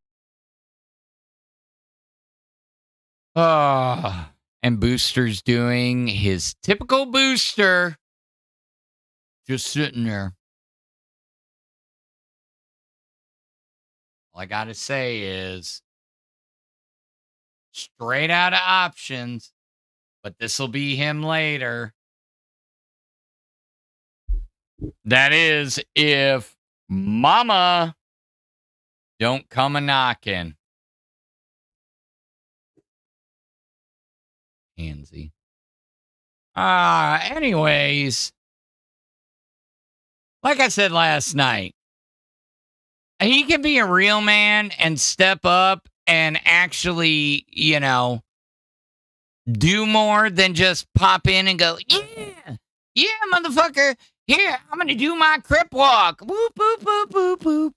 And Booster's doing his typical Booster. Just sitting there. All I got to say is straight out of options, but this will be him later. That is if Mama don't come a-knocking. Pansy. Anyways, like I said last night, he can be a real man and step up and actually, do more than just pop in and go, yeah, motherfucker. Here, I'm going to do my crip walk. Whoop, whoop, whoop, whoop, whoop.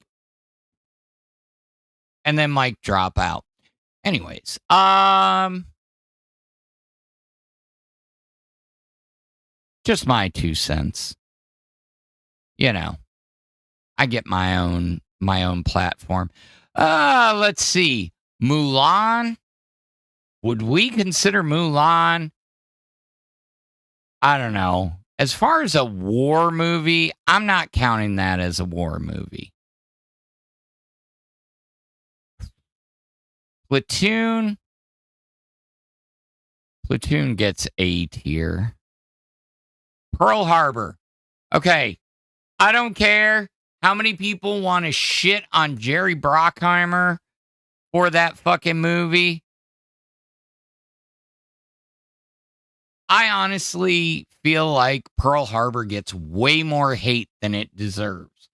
And then mic drop out. Anyways, just my 2 cents. I get my own platform. Let's see. Mulan. Would we consider Mulan? I don't know. As far as a war movie, I'm not counting that as a war movie. Platoon gets A tier. Pearl Harbor. Okay, I don't care how many people want to shit on Jerry Bruckheimer for that fucking movie. I honestly feel like Pearl Harbor gets way more hate than it deserves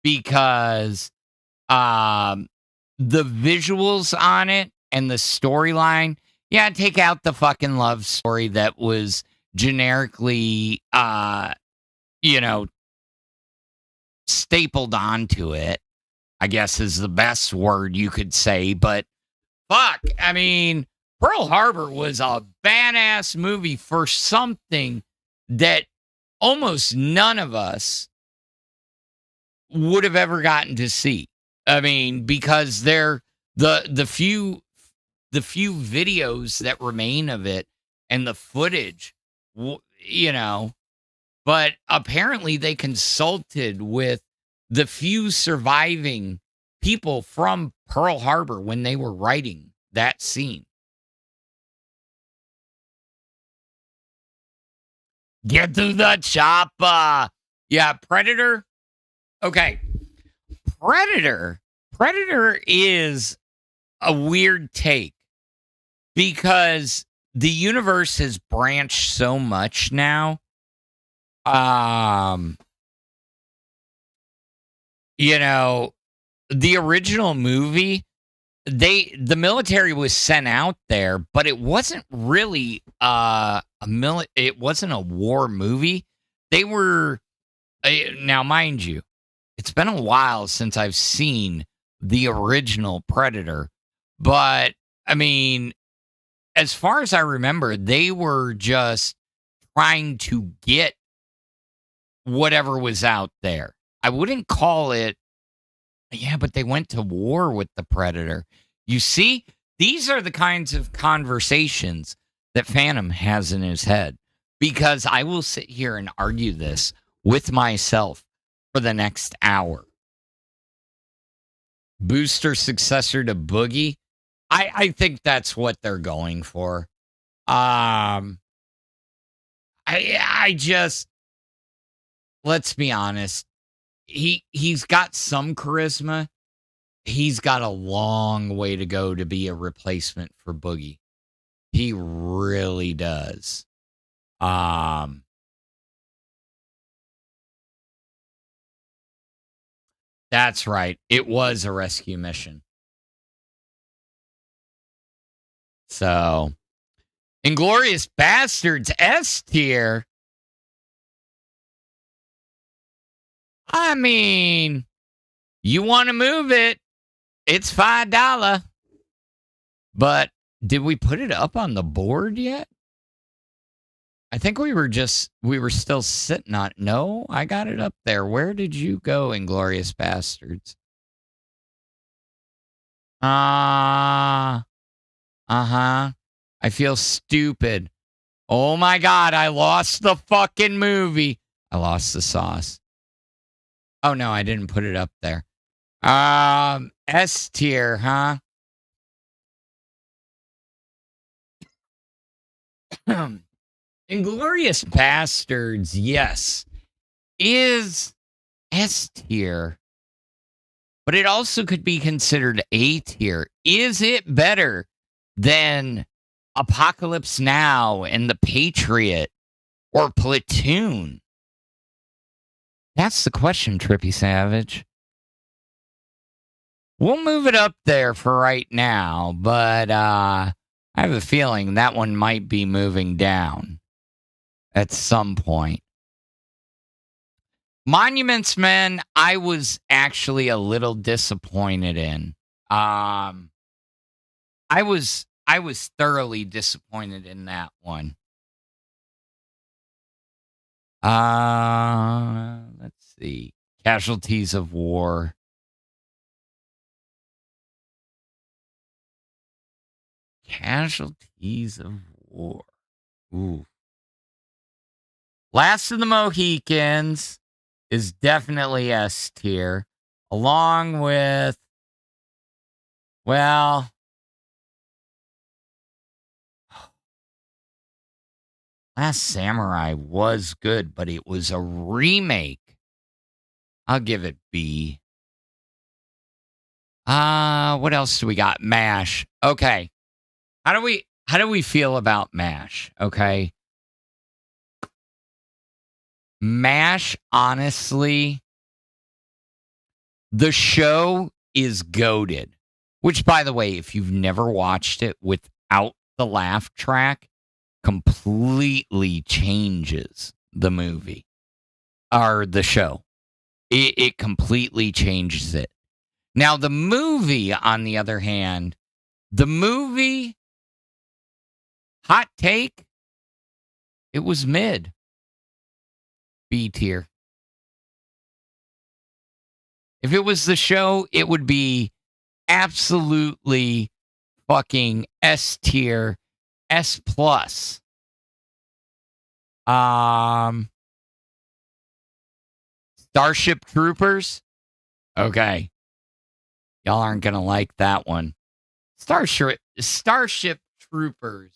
because the visuals on it and the storyline, yeah, take out the fucking love story that was generically, you know, stapled onto it, I guess is the best word you could say. But fuck, I mean, Pearl Harbor was a badass movie for something that almost none of us would have ever gotten to see. I mean, because they're the few videos that remain of it and the footage, you know, but apparently they consulted with the few surviving people from Pearl Harbor when they were writing that scene. Get to the chopper. Yeah, Predator. Okay. Predator is a weird take because the universe has branched so much now. You know, the original movie, the military was sent out there, but it wasn't really it wasn't a war movie. They were now, mind you, it's been a while since I've seen the original Predator, but I mean, as far as I remember, they were just trying to get whatever was out there. I wouldn't call it, yeah, but they went to war with the Predator. You see, these are the kinds of conversations that Phantom has in his head, because I will sit here and argue this with myself for the next hour. Booster successor to Boogie. I think that's what they're going for. I just, let's be honest. He's got some charisma. He's got a long way to go to be a replacement for Boogie. He really does. That's right. It was a rescue mission. So, Inglorious Bastards S tier. I mean, you want to move it, it's $5. But did we put it up on the board yet? I think we were still sitting on. No, I got it up there. Where did you go, Inglorious Bastards? Uh-huh. I feel stupid. Oh my God, I lost the fucking movie. I lost the sauce. Oh no, I didn't put it up there. S tier, huh? Inglorious Bastards, yes, is S tier, but it also could be considered A tier. Is it better than Apocalypse Now and The Patriot or Platoon? That's the question, Trippy Savage. We'll move it up there for right now, but I have a feeling that one might be moving down at some point. Monuments Men, I was actually a little disappointed in. I was thoroughly disappointed in that one. Let's see. Casualties of War. Casualties of War. Ooh. Last of the Mohicans is definitely S tier, along with, well, Last Samurai was good, but it was a remake. I'll give it B. What else do we got? MASH. Okay. How do we feel about MASH? Okay. MASH, honestly, the show is goated. Which, by the way, if you've never watched it without the laugh track, completely changes the movie or the show. It completely changes it. Now, the movie, on the other hand, hot take, it was mid. B tier. If it was the show, it would be absolutely fucking S tier, S plus. Starship Troopers. Okay. Y'all aren't going to like that one. Starship Troopers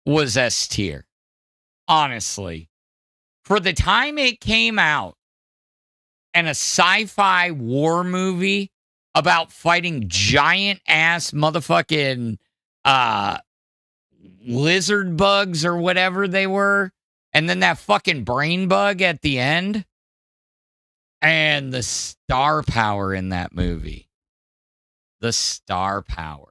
was S tier. Honestly. For the time it came out, and a sci-fi war movie about fighting giant ass motherfucking lizard bugs or whatever they were, and then that fucking brain bug at the end, and the star power in that movie. The star power.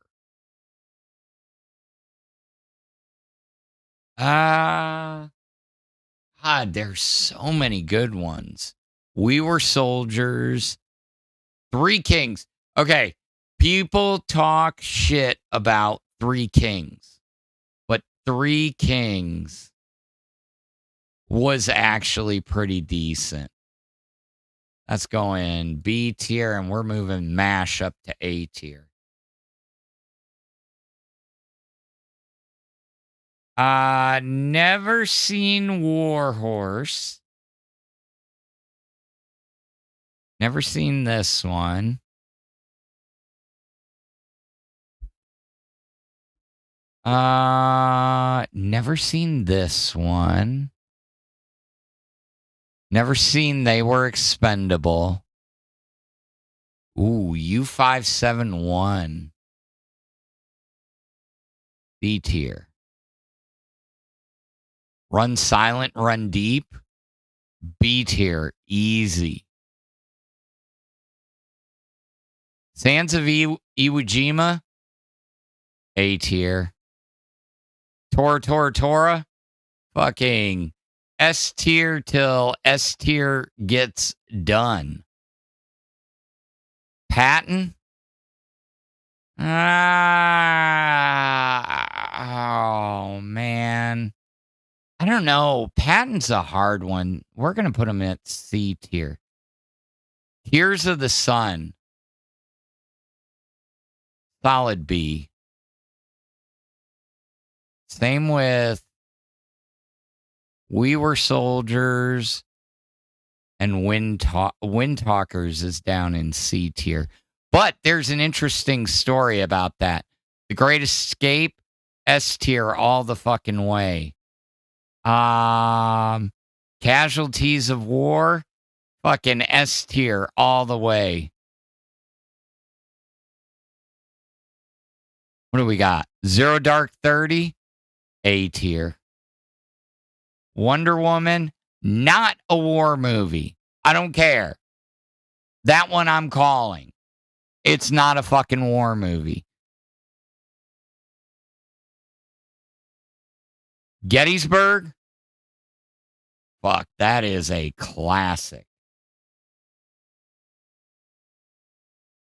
God, there's so many good ones. We Were Soldiers. Three Kings. Okay, people talk shit about Three Kings, but Three Kings was actually pretty decent. That's going B tier, and we're moving MASH up to A tier. Never seen War Horse. Never seen this one. Never seen this one. Never seen They Were Expendable. Ooh, U571. B tier. Run Silent, Run Deep. B tier. Easy. Sands of Iwo Jima. A tier. Tora. Fucking S tier till S tier gets done. Patton. Oh, man. I don't know. Patton's a hard one. We're going to put him at C tier. Tears of the Sun. Solid B. Same with We Were Soldiers, and Wind Talkers is down in C tier. But there's an interesting story about that. The Great Escape, S tier all the fucking way. Casualties of War, fucking S tier all the way. What do we got? Zero Dark 30, A tier. Wonder Woman, not a war movie. I don't care. That one I'm calling. It's not a fucking war movie. Gettysburg? Fuck, that is a classic.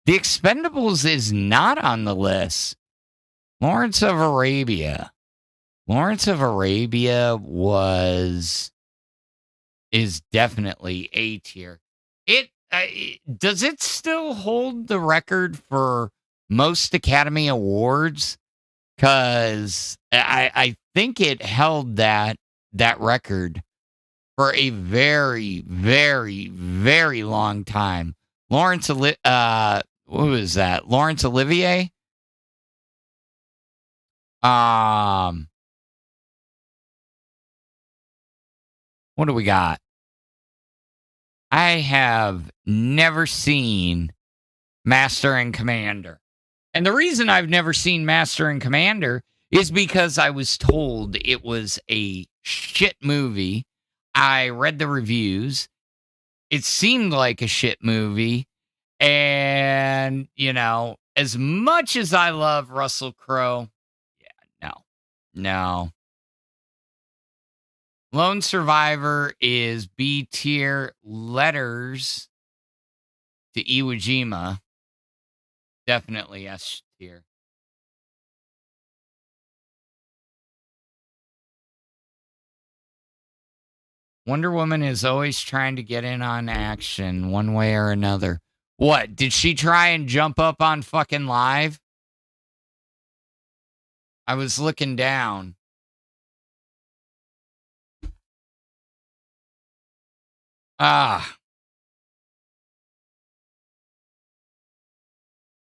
The Expendables is not on the list. Lawrence of Arabia. Lawrence of Arabia is definitely A tier. Does it still hold the record for most Academy Awards? Because I think it held that record for a very, very, very long time. What was that? Laurence Olivier? What do we got? I have never seen Master and Commander. And the reason I've never seen Master and Commander is because I was told it was a shit movie. I read the reviews. It seemed like a shit movie. And, as much as I love Russell Crowe, no. Lone Survivor is B tier. Letters to Iwo Jima, definitely S tier. Wonder Woman is always trying to get in on action one way or another. What? Did she try and jump up on fucking live? I was looking down. Now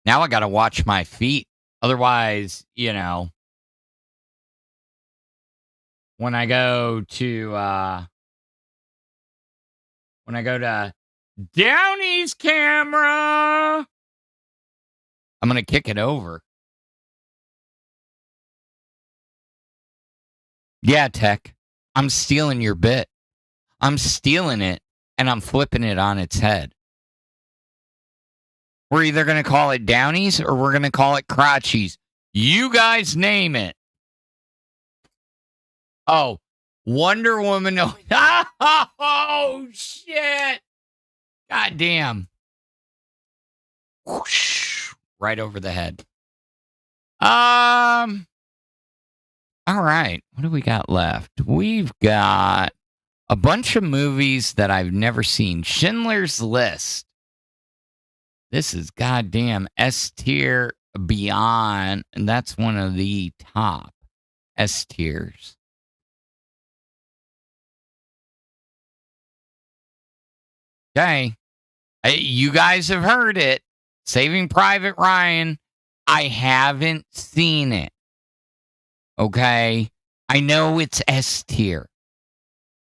I got to watch my feet. Otherwise, when I go to Downey's camera, I'm going to kick it over. Yeah, Tech. I'm stealing your bit. I'm stealing it, and I'm flipping it on its head. We're either going to call it Downey's or we're going to call it Crotchies. You guys name it. Oh, Wonder Woman. Oh, shit. God damn. Whoosh, right over the head. All right. What do we got left? We've got a bunch of movies that I've never seen. Schindler's List. This is goddamn S tier beyond, and that's one of the top S tiers. Okay. You guys have heard it. Saving Private Ryan. I haven't seen it. Okay. I know it's S tier.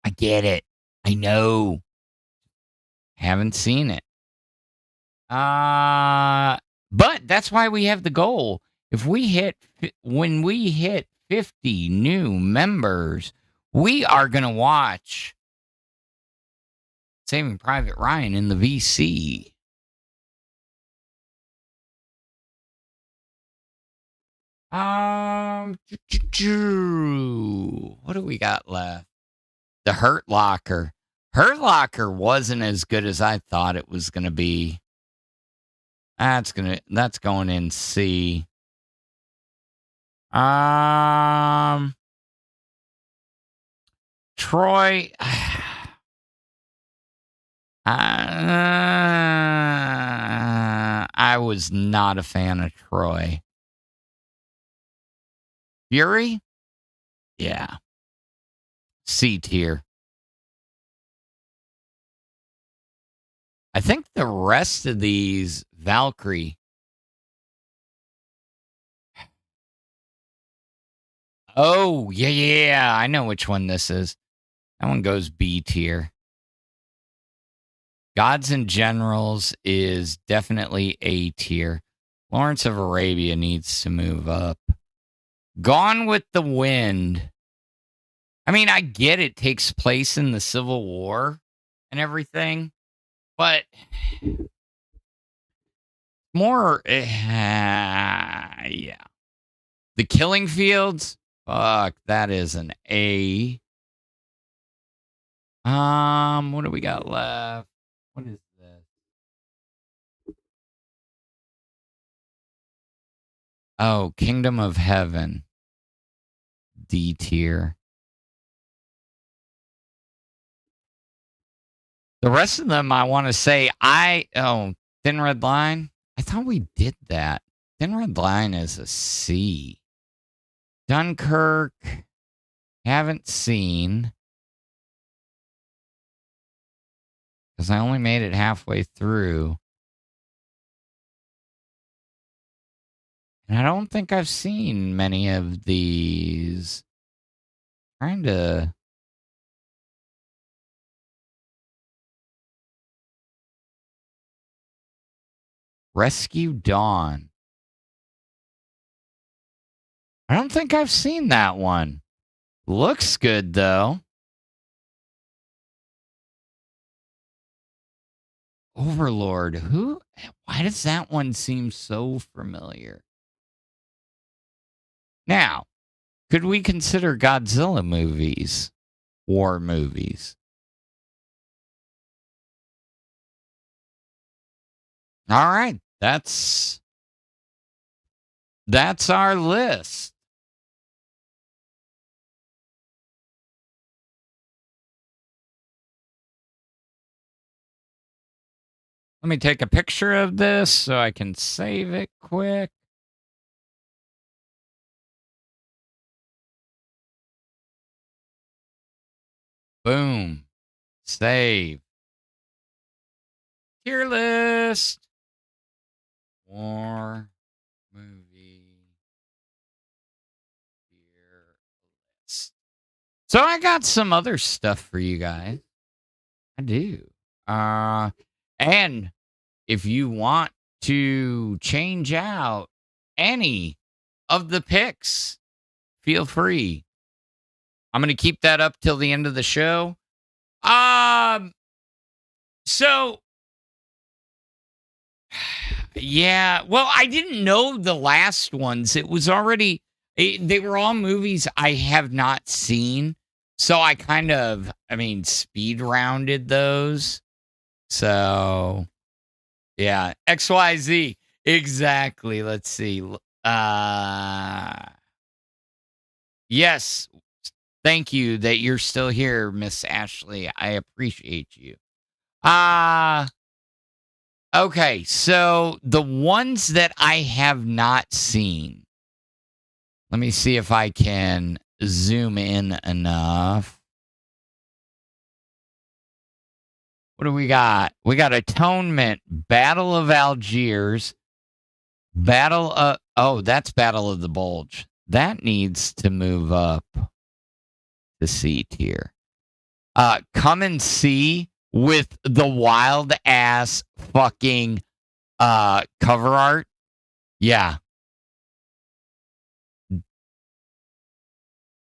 I get it. I know. Haven't seen it. But that's why we have the goal. When we hit 50 new members, we are going to watch Saving Private Ryan in the VC. What do we got left? The Hurt Locker. Hurt Locker wasn't as good as I thought it was going to be. That's going in C. Troy. I was not a fan of Troy. Fury? Yeah. C tier. I think the rest of these, Valkyrie. Oh, yeah. I know which one this is. That one goes B tier. Gods and Generals is definitely A tier. Lawrence of Arabia needs to move up. Gone with the Wind. I mean, I get it takes place in the Civil War and everything, but more, yeah. The Killing Fields, fuck, that is an A. What do we got left? What is this? Oh, Kingdom of Heaven. D tier. The rest of them, I want to say, Thin Red Line. I thought we did that. Thin Red Line is a C. Dunkirk. Haven't seen. Because I only made it halfway through. And I don't think I've seen many of these. Trying to. Rescue Dawn. I don't think I've seen that one. Looks good, though. Overlord. Who? Why does that one seem so familiar? Now, could we consider Godzilla movies war movies? All right, that's our list. Let me take a picture of this so I can save it quick. Boom. Save. Tier list. War movie tier list. So I got some other stuff for you guys. I do. And if you want to change out any of the picks, feel free. I'm going to keep that up till the end of the show. So yeah, well, I didn't know the last ones. It was already they were all movies I have not seen. So I kind of, speed rounded those. So yeah, XYZ. Exactly. Let's see. Yes. Thank you that you're still here, Miss Ashley. I appreciate you. Okay, so the ones that I have not seen. Let me see if I can zoom in enough. What do we got? We got Atonement, Battle of Algiers, that's Battle of the Bulge. That needs to move up the C tier. Come and See with the wild ass fucking cover art. Yeah.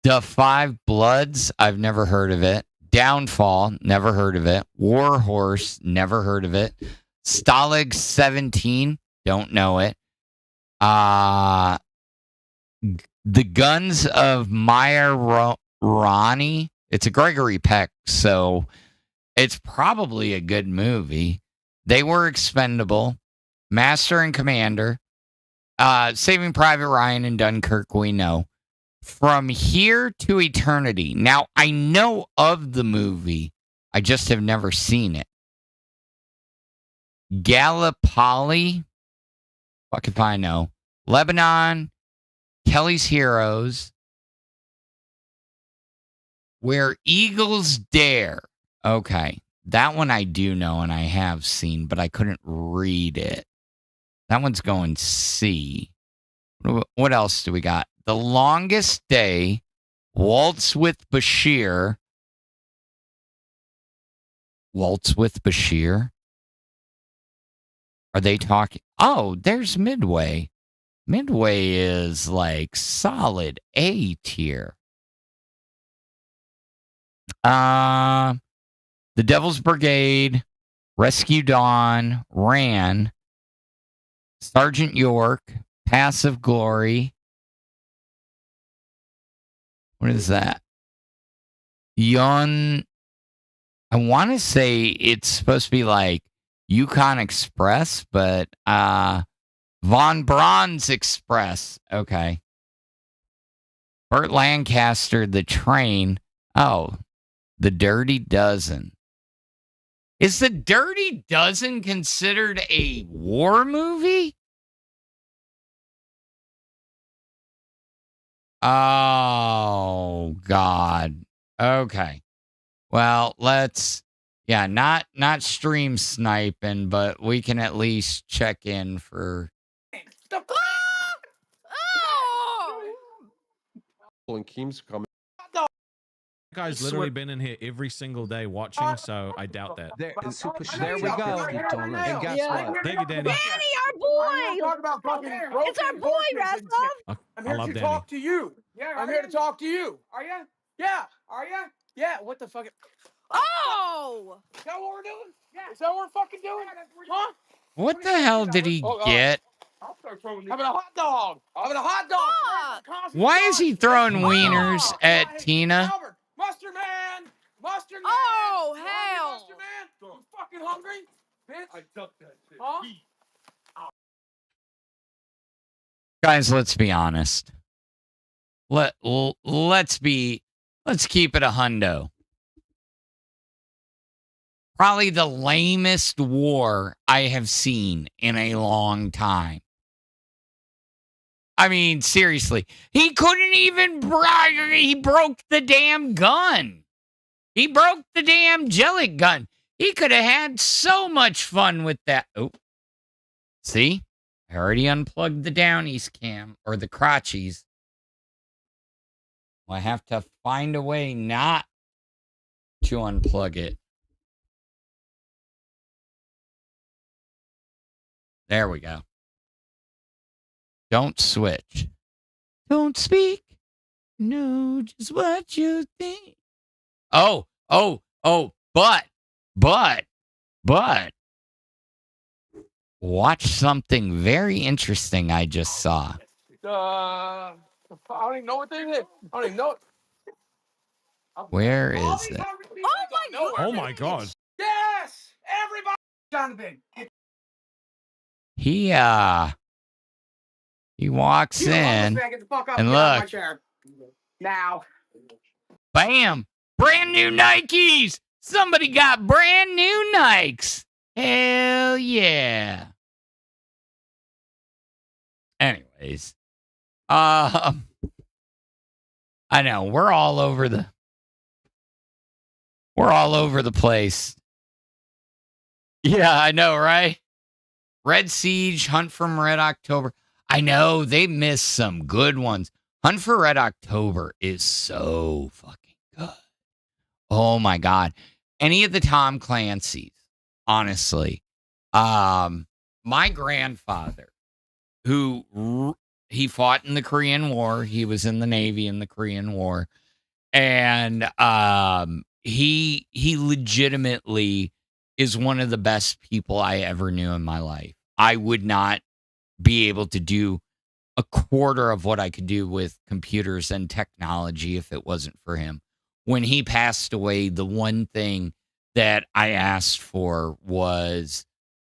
The Five Bloods, I've never heard of it. Downfall, never heard of it. War Horse, never heard of it. Stalag 17, don't know it. The Guns of Maya Rani. It's a Gregory Peck, so it's probably a good movie. They Were Expendable. Master and Commander. Saving Private Ryan and Dunkirk, we know. From Here to Eternity. Now, I know of the movie. I just have never seen it. Gallipoli. Fuck if I know. Lebanon. Kelly's Heroes. Where Eagles Dare. Okay. That one I do know and I have seen, but I couldn't read it. That one's going C. What else do we got? The Longest Day, Waltz with Bashir. Waltz with Bashir? Are they talking? Oh, there's Midway. Midway is like solid A tier. The Devil's Brigade, Rescue Dawn, Ran, Sergeant York, Passive Glory. What is that? I want to say it's supposed to be like Yukon Express, but Von Braun's Express. Okay. Burt Lancaster, The Train. Oh, The Dirty Dozen. Is The Dirty Dozen considered a war movie? Oh, God. Okay. Well, let's, not stream sniping, but we can at least check in for. people in Keemstar coming. Guy's literally been in here every single day watching, so I doubt that. There we go. And guess what? Thank you, Danny. Danny, our boy! It's our boy, Rasov! I'm here to Talk to you. Yeah, I'm here to talk to you. Are you? Yeah. Are you? Yeah. What the fuck? Oh! Is that what we're doing? Yeah. Is that what we're fucking doing? Huh? What the hell did he get? Having a hot dog. Having a hot dog. Why is he throwing wieners at Tina? Albert, Mustard Man. Mustard Man. Oh, You hungry, hell. Mustard Man. You fucking hungry? Bitch. I ducked that shit. Huh? Guys, let's be honest. Let's keep it a hundo. Probably the lamest war I have seen in a long time. I mean, seriously, he couldn't even he broke the damn gun. He broke the damn jelly gun. He could have had so much fun with that. Oh, see? I already unplugged the downies cam or the crotchies. Well, I have to find a way not to unplug it. There we go. Don't switch. Don't speak. Know just what you think. Oh, but. Watch something very interesting I just saw. I don't even know what they did. I don't even know. Where is it? Oh my god. Yes! Everybody! Jonathan! He walks in and look. Now. Bam! Brand new Nikes! Somebody got brand new Nikes! Hell yeah! Anyways, I know we're all over the place. Yeah, I know, right? Red Siege, Hunt from Red October. I know they missed some good ones. Hunt for Red October is so fucking good. Oh my god. Any of the Tom Clancy's, honestly. My grandfather, who he fought in the Korean War. He was in the Navy in the Korean War. And he legitimately is one of the best people I ever knew in my life. I would not be able to do a quarter of what I could do with computers and technology if it wasn't for him. When he passed away, the one thing that I asked for was,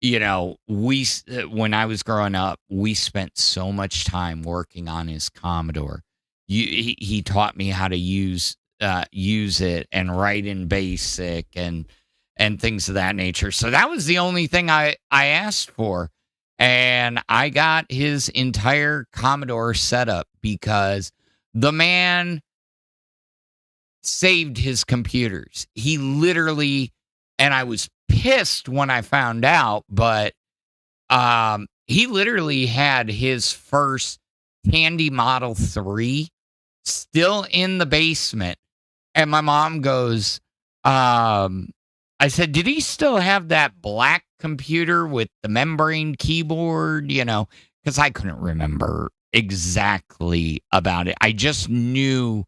you know, when I was growing up, we spent so much time working on his Commodore. He taught me how to use it and write in BASIC and things of that nature. So that was the only thing I asked for. And I got his entire Commodore setup because the man saved his computers. He literally, and I was pissed when I found out, but he literally had his first Tandy Model 3 still in the basement. And my mom goes, I said, did he still have that black computer with the membrane keyboard? You know, because I couldn't remember exactly about it. I just knew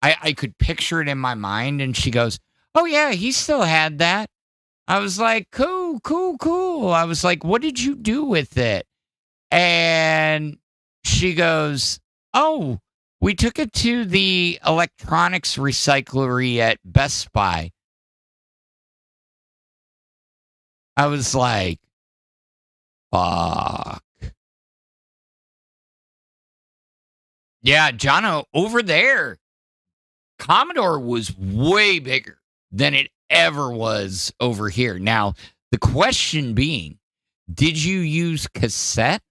I could picture it in my mind. And she goes, oh, yeah, he still had that. I was like, cool. I was like, what did you do with it? And she goes, oh, we took it to the electronics recyclery at Best Buy. I was like, fuck. Yeah, Jono, over there, Commodore was way bigger than it ever was over here. Now, the question being, did you use cassette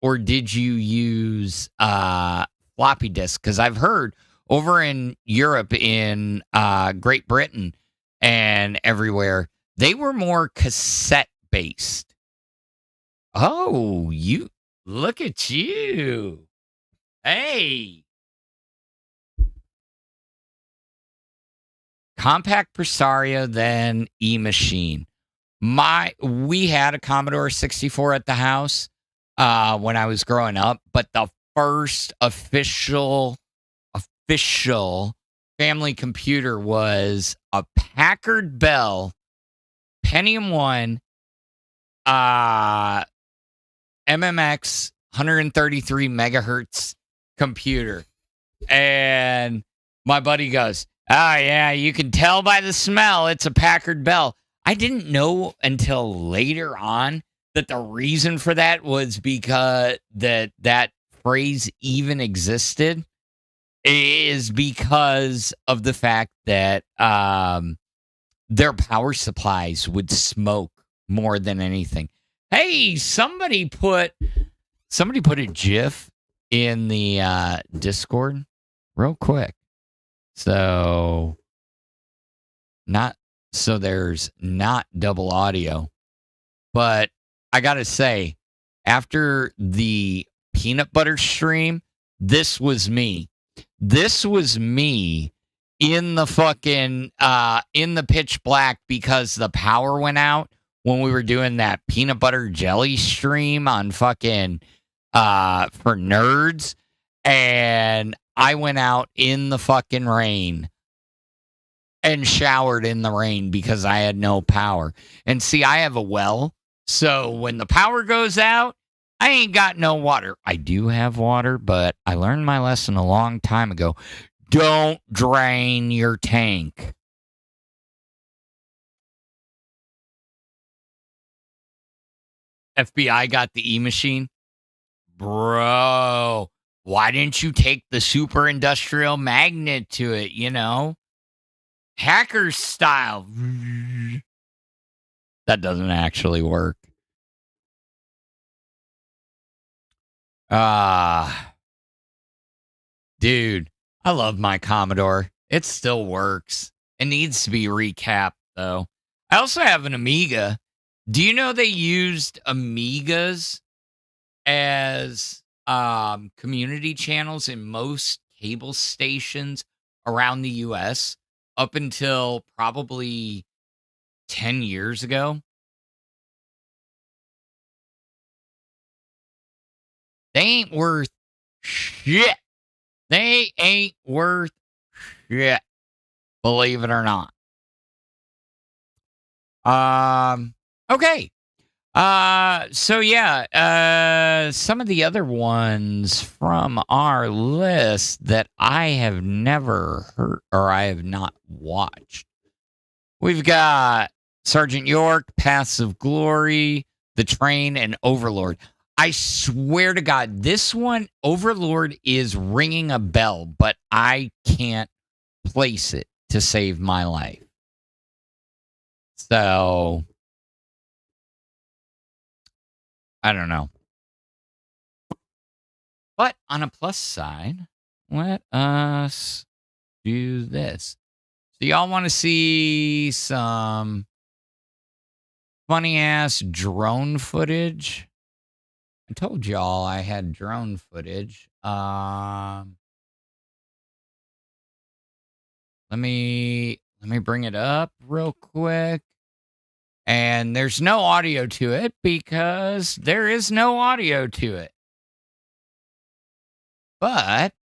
or did you use floppy disk? Because I've heard over in Europe, in Great Britain and everywhere, they were more cassette based. Oh, you look at you. Hey. Compact Presario, then E-Machine. We had a Commodore 64 at the house when I was growing up, but the first official family computer was a Packard Bell Pentium 1 MMX 133 megahertz computer. And my buddy goes, "Oh, yeah, you can tell by the smell it's a Packard Bell." I didn't know until later on that the reason for that was because that phrase even existed is because of the fact that their power supplies would smoke more than anything. Hey, somebody put a GIF in the Discord real quick. So there's not double audio. But I got to say, after the peanut butter stream, this was me. This was me in the fucking in the pitch black because the power went out when we were doing that peanut butter jelly stream on fucking for nerds, and I went out in the fucking rain and showered in the rain because I had no power. And see, I have a well, so when the power goes out, I ain't got no water. I do have water, but I learned my lesson a long time ago. Don't drain your tank. FBI got the E-Machine. Bro, why didn't you take the super industrial magnet to it, Hacker style. That doesn't actually work. Dude, I love my Commodore. It still works. It needs to be recapped, though. I also have an Amiga. Do you know they used Amigas as community channels in most cable stations around the U.S. up until probably 10 years ago? They ain't worth shit. They ain't worth shit. Believe it or not. Okay. So yeah, some of the other ones from our list that I have never heard or I have not watched. We've got Sergeant York, Paths of Glory, The Train, and Overlord. I swear to God, this one, Overlord, is ringing a bell, but I can't place it to save my life. So, I don't know. But on a plus side, let us do this. So y'all want to see some funny-ass drone footage? I told y'all I had drone footage. Let me bring it up real quick. And there's no audio to it because there is no audio to it. But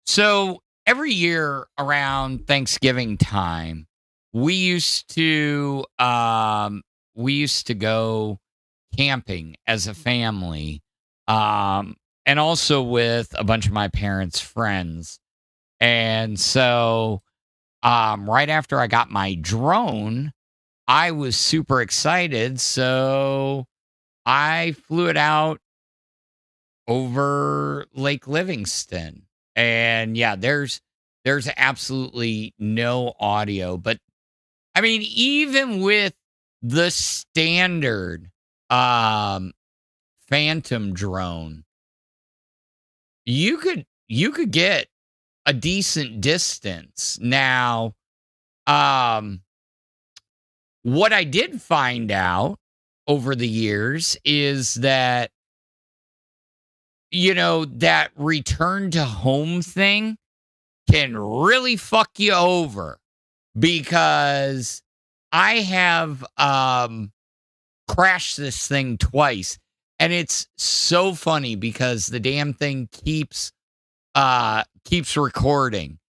so every year around Thanksgiving time, we used to go camping as a family, and also with a bunch of my parents' friends. And so right after I got my drone, I was super excited, so I flew it out over Lake Livingston. And yeah, there's absolutely no audio, but I mean, even with the standard Phantom drone, you could get a decent distance. Now, what I did find out over the years is that, that return to home thing can really fuck you over because I have crashed this thing twice, and it's so funny because the damn thing keeps recording.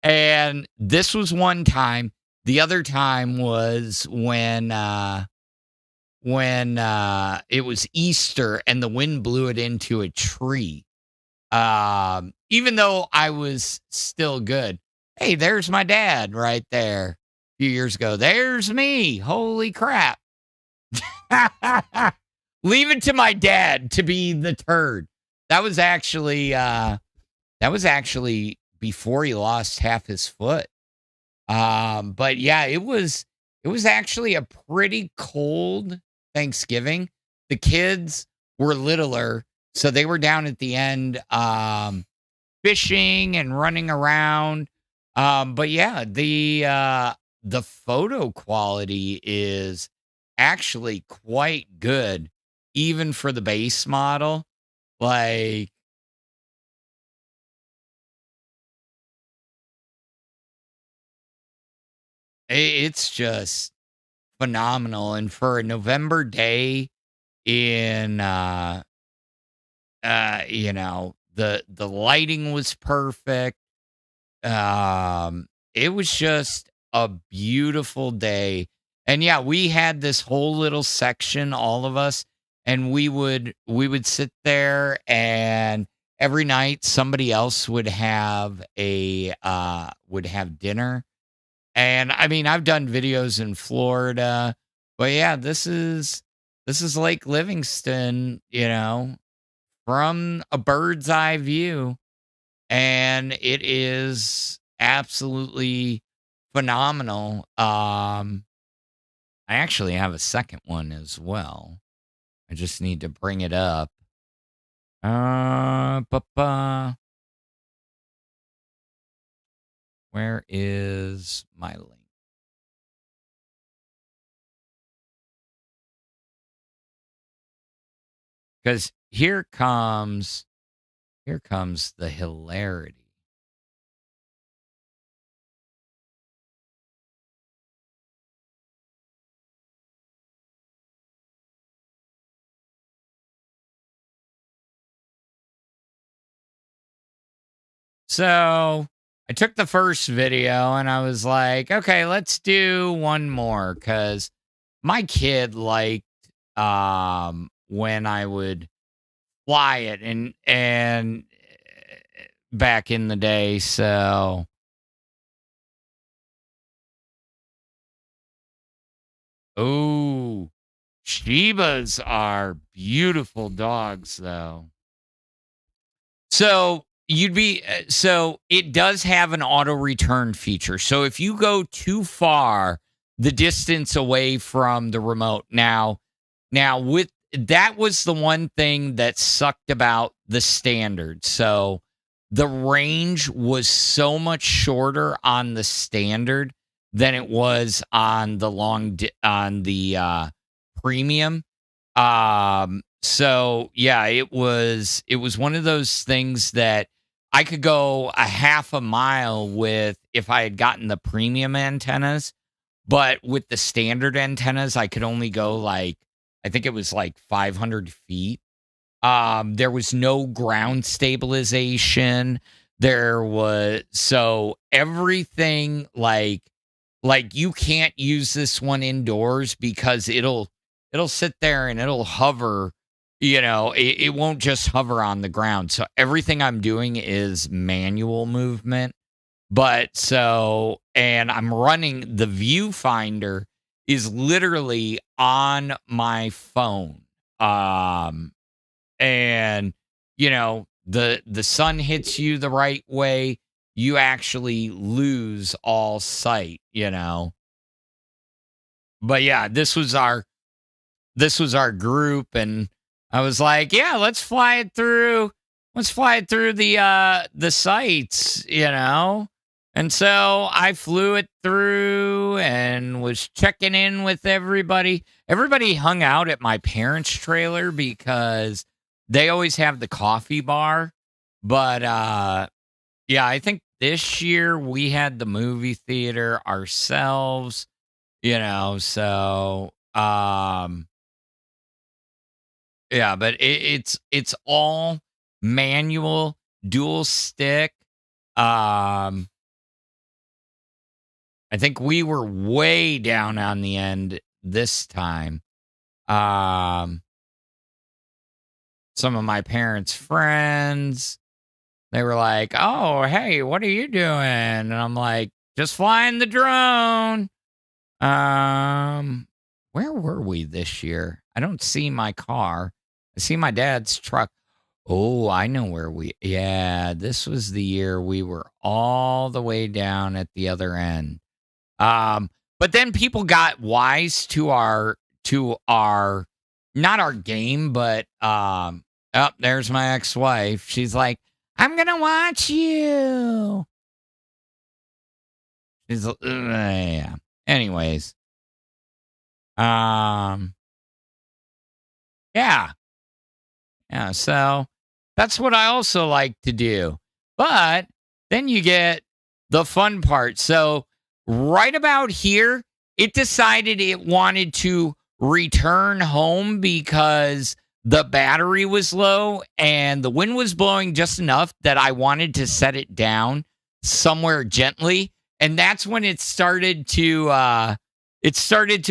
And this was one time. The other time was when it was Easter and the wind blew it into a tree. Even though I was still good. Hey, there's my dad right there a few years ago. There's me. Holy crap. Leave it to my dad to be the turd. That was actually before he lost half his foot. But yeah, it was actually a pretty cold Thanksgiving. The kids were littler, so they were down at the end fishing and running around. But yeah, the photo quality is actually quite good, even for the base model. Like, it's just phenomenal. And for a November day in the lighting was perfect. It was just a beautiful day. And yeah, we had this whole little section, all of us, and we would sit there, and every night somebody else would have dinner. And I mean, I've done videos in Florida, but yeah, this is Lake Livingston, from a bird's eye view, and it is absolutely phenomenal. I actually have a second one as well. I just need to bring it up. Where is my link? Because here comes the hilarity. So I took the first video and I was like, okay, let's do one more, because my kid liked when I would fly it and back in the day. So oh, Shibas are beautiful dogs, though. So it does have an auto return feature. So if you go too far the distance away from the remote, now with that was the one thing that sucked about the standard. So the range was so much shorter on the standard than it was on the premium. So yeah, it was one of those things that I could go a half a mile with if I had gotten the premium antennas, but with the standard antennas, I could only go I think it was 500 feet. There was no ground stabilization. So everything like you can't use this one indoors because it'll sit there and it'll hover. It won't just hover on the ground. So everything I'm doing is manual movement. And I'm running the viewfinder is literally on my phone. And the sun hits you the right way, you actually lose all sight, But yeah, this was our group, and I was like, yeah, let's fly it through the sites, And so I flew it through and was checking in with everybody. Everybody hung out at my parents' trailer because they always have the coffee bar. But yeah, I think this year we had the movie theater ourselves, so yeah, but it's all manual, dual stick. I think we were way down on the end this time. Some of my parents' friends, they were like, "Oh, hey, what are you doing?" And I'm like, "Just flying the drone." Where were we this year? I don't see my car. I see my dad's truck. Oh, I know where yeah, this was the year we were all the way down at the other end. But then people got wise to our not our game, but oh, there's my ex-wife. She's like, "I'm gonna watch you." She's yeah. Anyways, yeah. Yeah, so that's what I also like to do. But then you get the fun part. So right about here, it decided it wanted to return home because the battery was low and the wind was blowing just enough that I wanted to set it down somewhere gently. And that's when it started to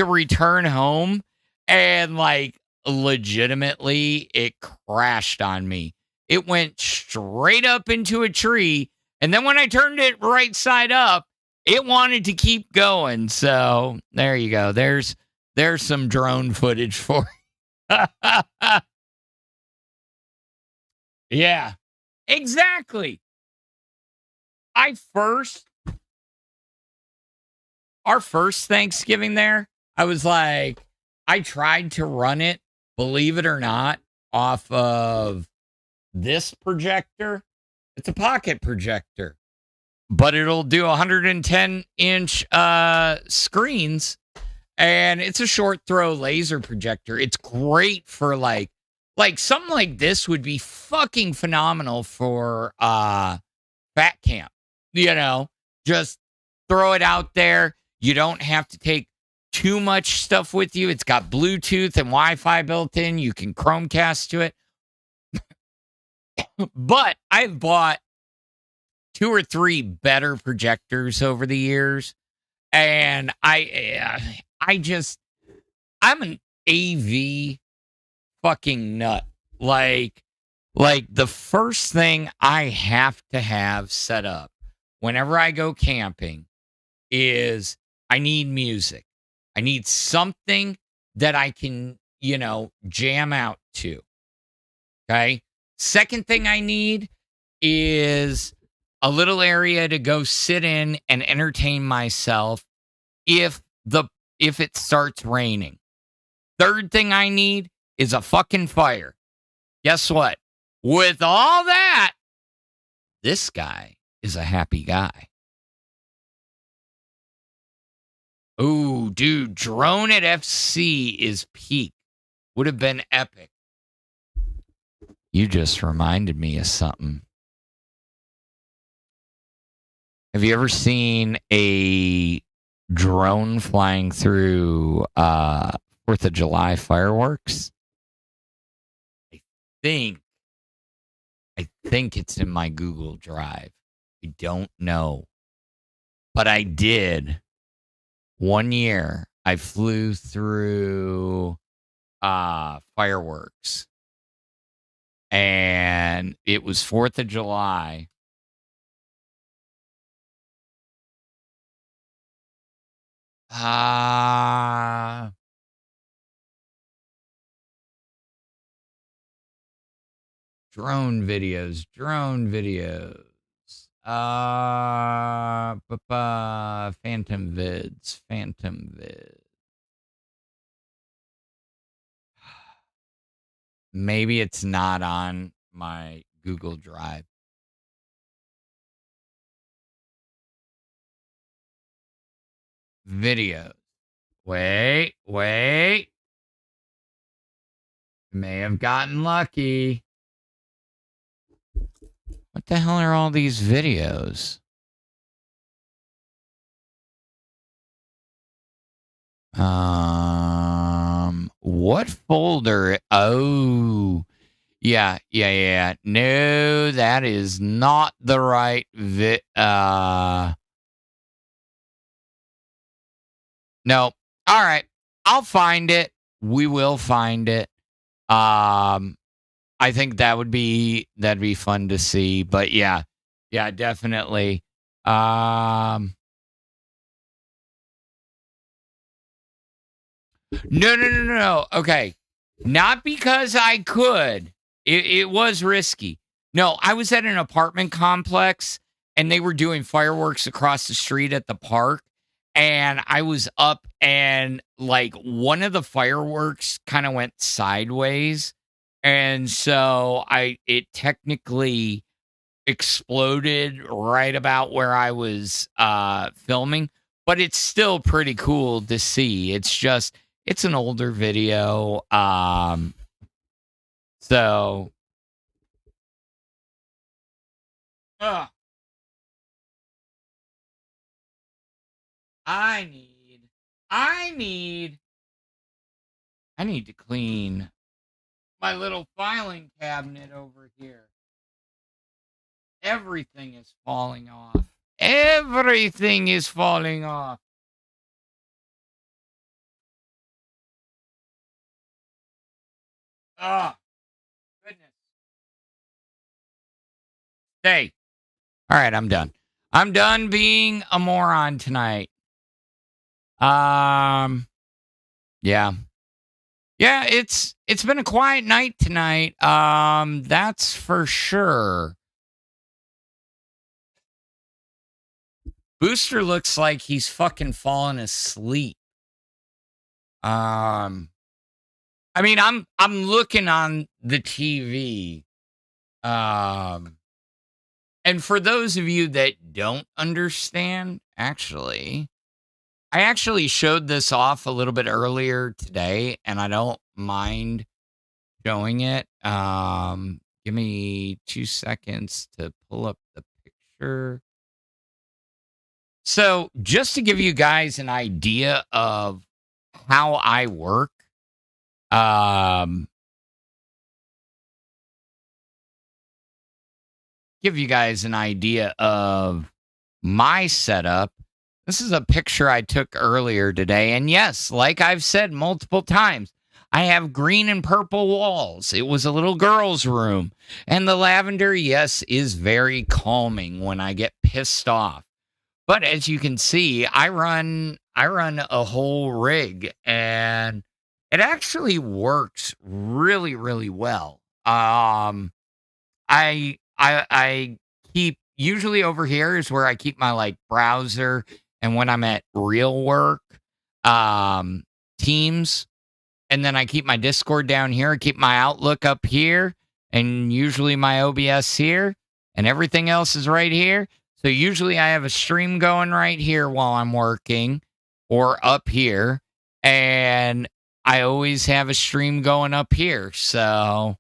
return home, and like legitimately it crashed on me. It went straight up into a tree, and then when I turned it right side up, it wanted to keep going. So there you go. There's some drone footage for yeah, exactly. Our first Thanksgiving there, I was like, I tried to run it, believe it or not, off of this projector. It's a pocket projector, but it'll do 110-inch screens, and it's a short throw laser projector. It's great for like something like this would be fucking phenomenal for fat camp. Just throw it out there. You don't have to take too much stuff with you. It's got Bluetooth and Wi-Fi built in. You can Chromecast to it. But I've bought 2 or 3 better projectors over the years, and I'm an AV fucking nut. Like the first thing I have to have set up whenever I go camping is I need music. I need something that I can, jam out to. Okay. Second thing I need is a little area to go sit in and entertain myself if it starts raining. Third thing I need is a fucking fire. Guess what? With all that, this guy is a happy guy. Ooh, dude, drone at FC is peak. Would have been epic. You just reminded me of something. Have you ever seen a drone flying through 4th of July fireworks? I think it's in my Google Drive. I don't know. But I did. One year, I flew through fireworks, and it was 4th of July. Drone videos. Phantom vids. Maybe it's not on my Google Drive. Videos. Wait. May have gotten lucky. What the hell are all these videos? What folder? Oh, yeah. No, that is not the right no. All right. I'll find it. We will find it. I think that'd be fun to see. But yeah, definitely. No. Okay. Not because I could. It was risky. No, I was at an apartment complex and they were doing fireworks across the street at the park. And I was up and like one of the fireworks kind of went sideways. And so it technically exploded right about where I was filming, but it's still pretty cool to see. It's an older video. So uh, I need to clean my little filing cabinet over here. Everything is falling off. Everything is falling off. Oh, goodness. Hey. All right, I'm done. I'm done being a moron tonight. Yeah. Yeah, it's been a quiet night tonight. That's for sure. Booster looks like he's fucking fallen asleep. I mean, I'm looking on the TV. And for those of you that don't understand, I actually showed this off a little bit earlier today, and I don't mind showing it. Give me 2 seconds to pull up the picture. So, just to give you guys an idea of how I work, give you guys an idea of my setup. This is a picture I took earlier today. And yes, like I've said multiple times, I have green and purple walls. It was a little girl's room. And the lavender, yes, is very calming when I get pissed off. But as you can see, I run a whole rig and it actually works really, really well. I keep usually over here is where I keep my like browser, and when I'm at real work, Teams, and then I keep my Discord down here. I keep my Outlook up here, and usually my OBS here, and everything else is right here. So usually I have a stream going right here while I'm working, or up here, and I always have a stream going up here. So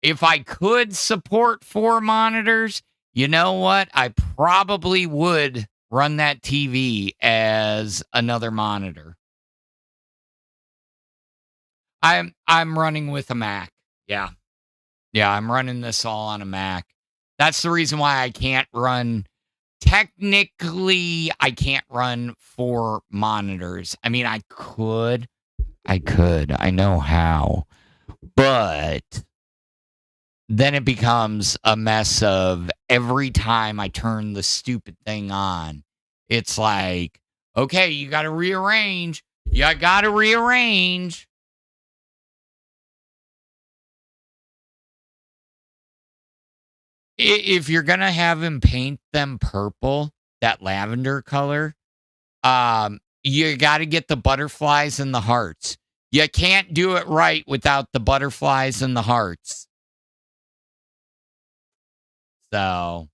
if I could support 4 monitors, you know what? I probably would run that TV as another monitor. I'm running with a Mac. Yeah, I'm running this all on a Mac. That's the reason why I can't run. Technically, I can't run 4 monitors. I mean, I could. I know how. But then it becomes a mess of every time I turn the stupid thing on. It's like, okay, you got to rearrange. If you're going to have him paint them purple, that lavender color, you got to get the butterflies and the hearts. You can't do it right without the butterflies and the hearts. So,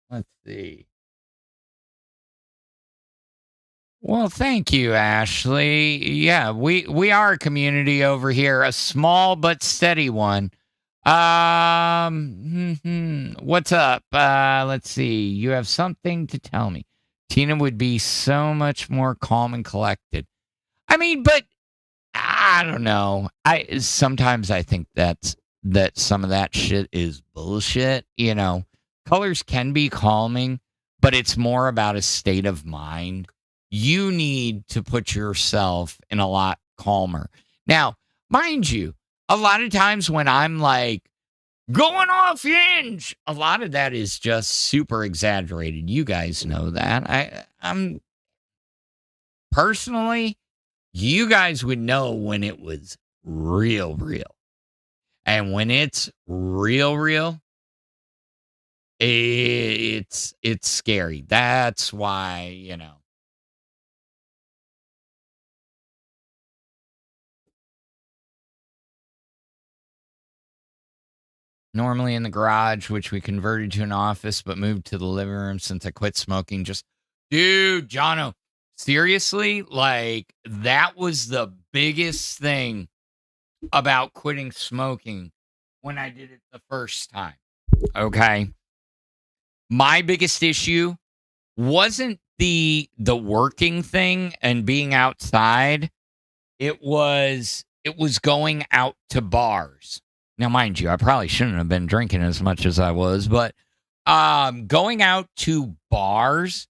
let's see. Well, thank you, Ashley. Yeah, we are a community over here, a small but steady one. What's up? Let's see. You have something to tell me. Tina would be so much more calm and collected. I mean, but I don't know. Sometimes I think that some of that shit is bullshit. You know, colors can be calming, but it's more about a state of mind. You need to put yourself in a lot calmer. Now, mind you, a lot of times when I'm like going off hinge, a lot of that is just super exaggerated. You guys know that. I'm personally, you guys would know when it was real. And when it's real, it's scary. That's why, you know. Normally in the garage, which we converted to an office, but moved to the living room since I quit smoking. Dude, Jono, seriously, like that was the biggest thing about quitting smoking when I did it the first time. Okay. My biggest issue wasn't the working thing and being outside. It was going out to bars. Now, mind you, I probably shouldn't have been drinking as much as I was, but going out to bars,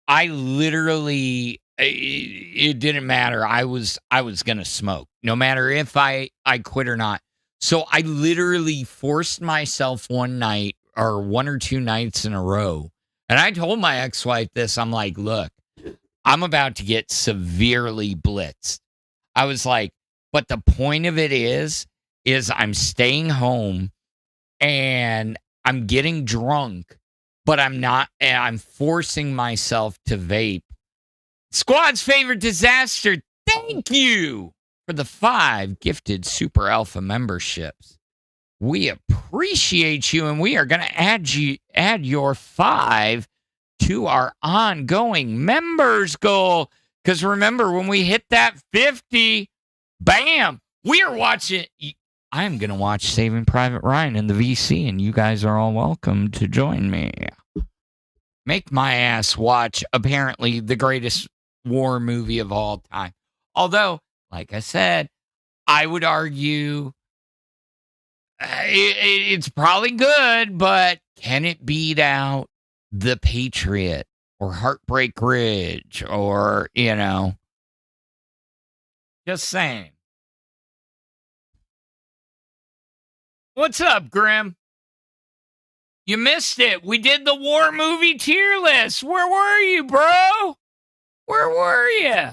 I literally, it didn't matter. I was going to smoke, no matter if I quit or not. So I literally forced myself one night or one or two nights in a row. And I told my ex-wife this. I'm like, look, I'm about to get severely blitzed. I was like, but the point of it is I'm staying home and I'm getting drunk, but I'm forcing myself to vape. Squad's favorite disaster. Thank you for the 5 gifted Super Alpha memberships. We appreciate you, and we are going to add your 5 to our ongoing members goal. Because remember, when we hit that 50, bam, we are watching. I'm going to watch Saving Private Ryan in the VC, and you guys are all welcome to join me. Make my ass watch, apparently, the greatest war movie of all time. Although, like I said, I would argue it's probably good, but can it beat out The Patriot or Heartbreak Ridge or, you know, just saying. What's up, Grim? You missed it. We did the war movie tier list. Where were you, bro? Where were you?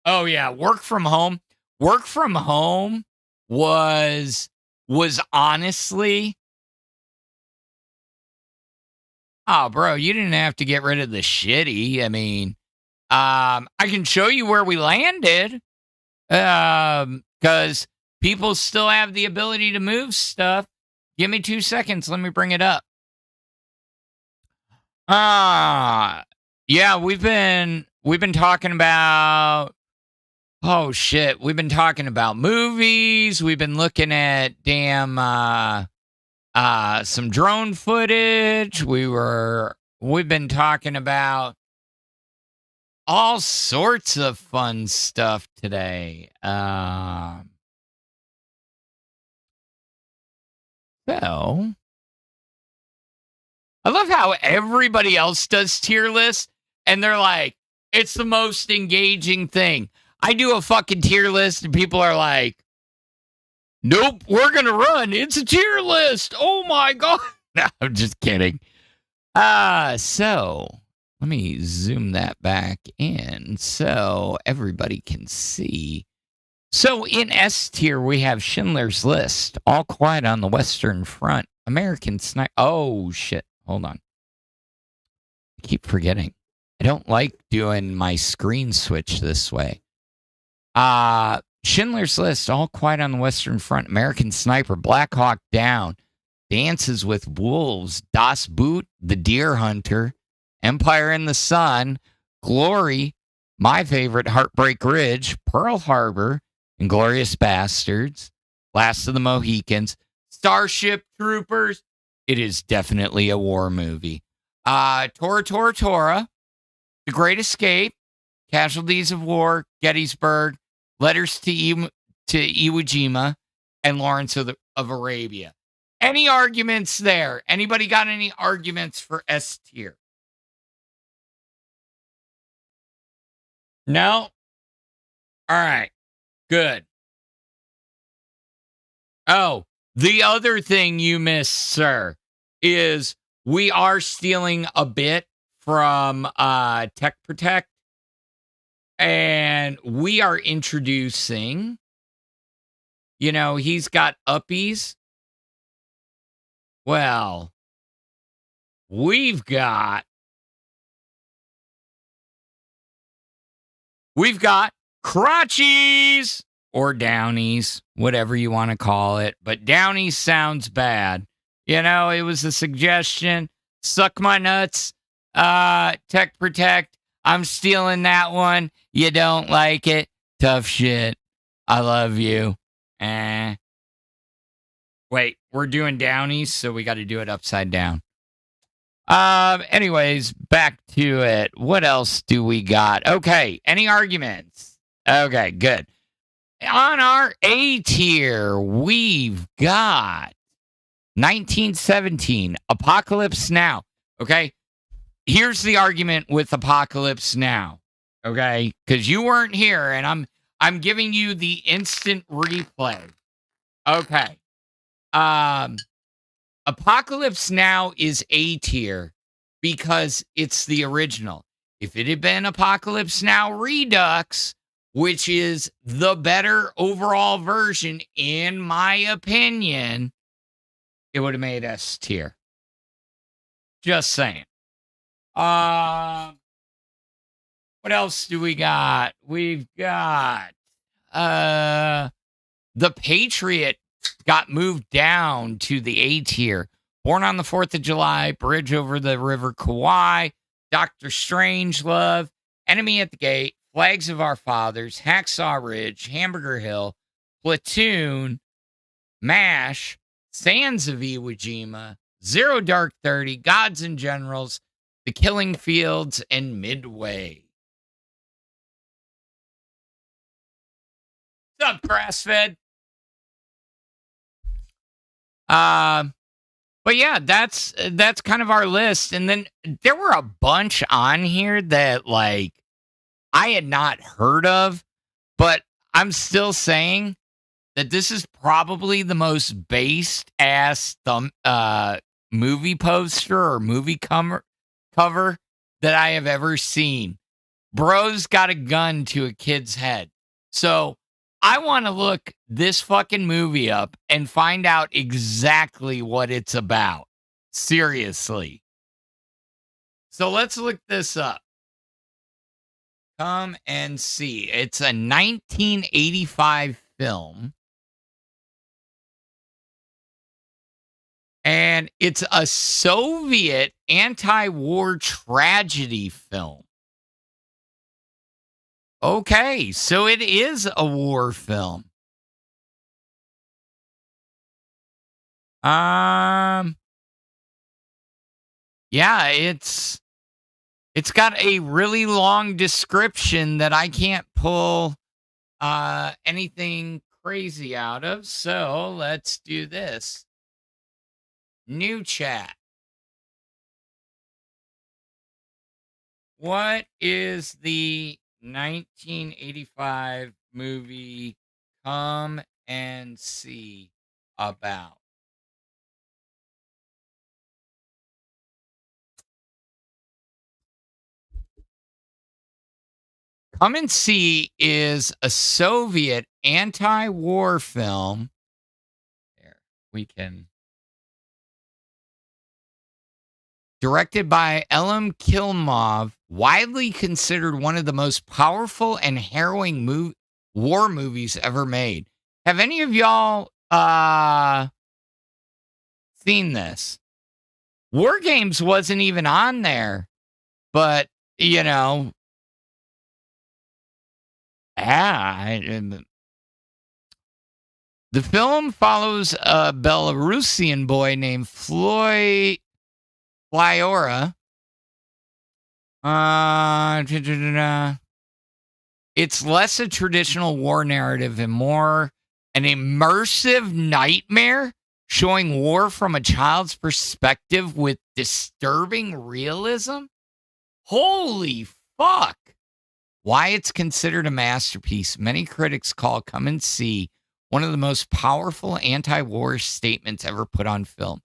Oh, yeah. Work from home. Work from home was honestly. Oh, bro, you didn't have to get rid of the shitty. I mean, I can show you where we landed. Because people still have the ability to move stuff. Give me 2 seconds. Let me bring it up. Yeah, we've been talking about. Oh shit, we've been talking about movies. We've been looking at some drone footage. We've been talking about all sorts of fun stuff today. So, I love how everybody else does tier lists, and they're like, it's the most engaging thing. I do a fucking tier list, and people are like, nope, we're going to run. It's a tier list. Oh, my God. No, I'm just kidding. So, let me zoom that back in so everybody can see. So in S tier, we have Schindler's List, All Quiet on the Western Front, American Sniper. Oh, shit. Hold on. I keep forgetting. I don't like doing my screen switch this way. Schindler's List, All Quiet on the Western Front, American Sniper, Black Hawk Down, Dances with Wolves, Das Boot, The Deer Hunter, Empire in the Sun, Glory, My favorite, Heartbreak Ridge, Pearl Harbor, Inglorious Bastards, Last of the Mohicans, Starship Troopers. It is definitely a war movie. Tora Tora Tora, The Great Escape, Casualties of War, Gettysburg, Letters to Iwo Jima, and Lawrence of Arabia. Any arguments there? Anybody got any arguments for S tier? No? All right. Good. Oh, the other thing you missed, sir, is we are stealing a bit from Tech Protect, and we are introducing, he's got uppies. Well, we've got crotchies or downies, whatever you want to call it. But downies sounds bad. It was a suggestion. Suck my nuts, Tech Protect. I'm stealing that one. You don't like it? Tough shit. I love you. Wait, we're doing downies, so we got to do it upside down. Anyways, back to it. What else do we got? Okay, any arguments? Okay, good. On our A tier, we've got 1917, Apocalypse Now. Okay, here's the argument with Apocalypse Now. Okay, because you weren't here, and I'm giving you the instant replay. Okay. Apocalypse Now is A tier because it's the original. If it had been Apocalypse Now Redux, which is the better overall version, in my opinion, it would have made S tier. Just saying. What else do we got? We've got The Patriot got moved down to the A tier. Born on the 4th of July, Bridge over the River Kwai, Doctor Strangelove, Enemy at the Gate, Flags of Our Fathers, Hacksaw Ridge, Hamburger Hill, Platoon, MASH, Sands of Iwo Jima, Zero Dark 30, Gods and Generals, The Killing Fields, and Midway. What's up, Grassfed? But yeah, that's kind of our list. And then there were a bunch on here that I had not heard of, but I'm still saying that this is probably the most based ass movie poster or movie cover that I have ever seen. Bro's got a gun to a kid's head. So I want to look this fucking movie up and find out exactly what it's about. Seriously. So let's look this up. Come and see. It's a 1985 film. And it's a Soviet anti-war tragedy film. Okay, so it is a war film. Yeah, it's got a really long description that I can't pull anything crazy out of. So let's do this. New chat. What is the 1985 movie Come and See about? Come and See is a Soviet anti-war film. There, we can. Directed by Elim Kilmov, widely considered one of the most powerful and harrowing war movies ever made. Have any of y'all seen this? War Games wasn't even on there, but and the film follows a Belarusian boy named Flyora. It's less a traditional war narrative and more an immersive nightmare showing war from a child's perspective with disturbing realism. Holy fuck. Why it's considered a masterpiece, many critics call Come and See one of the most powerful anti-war statements ever put on film.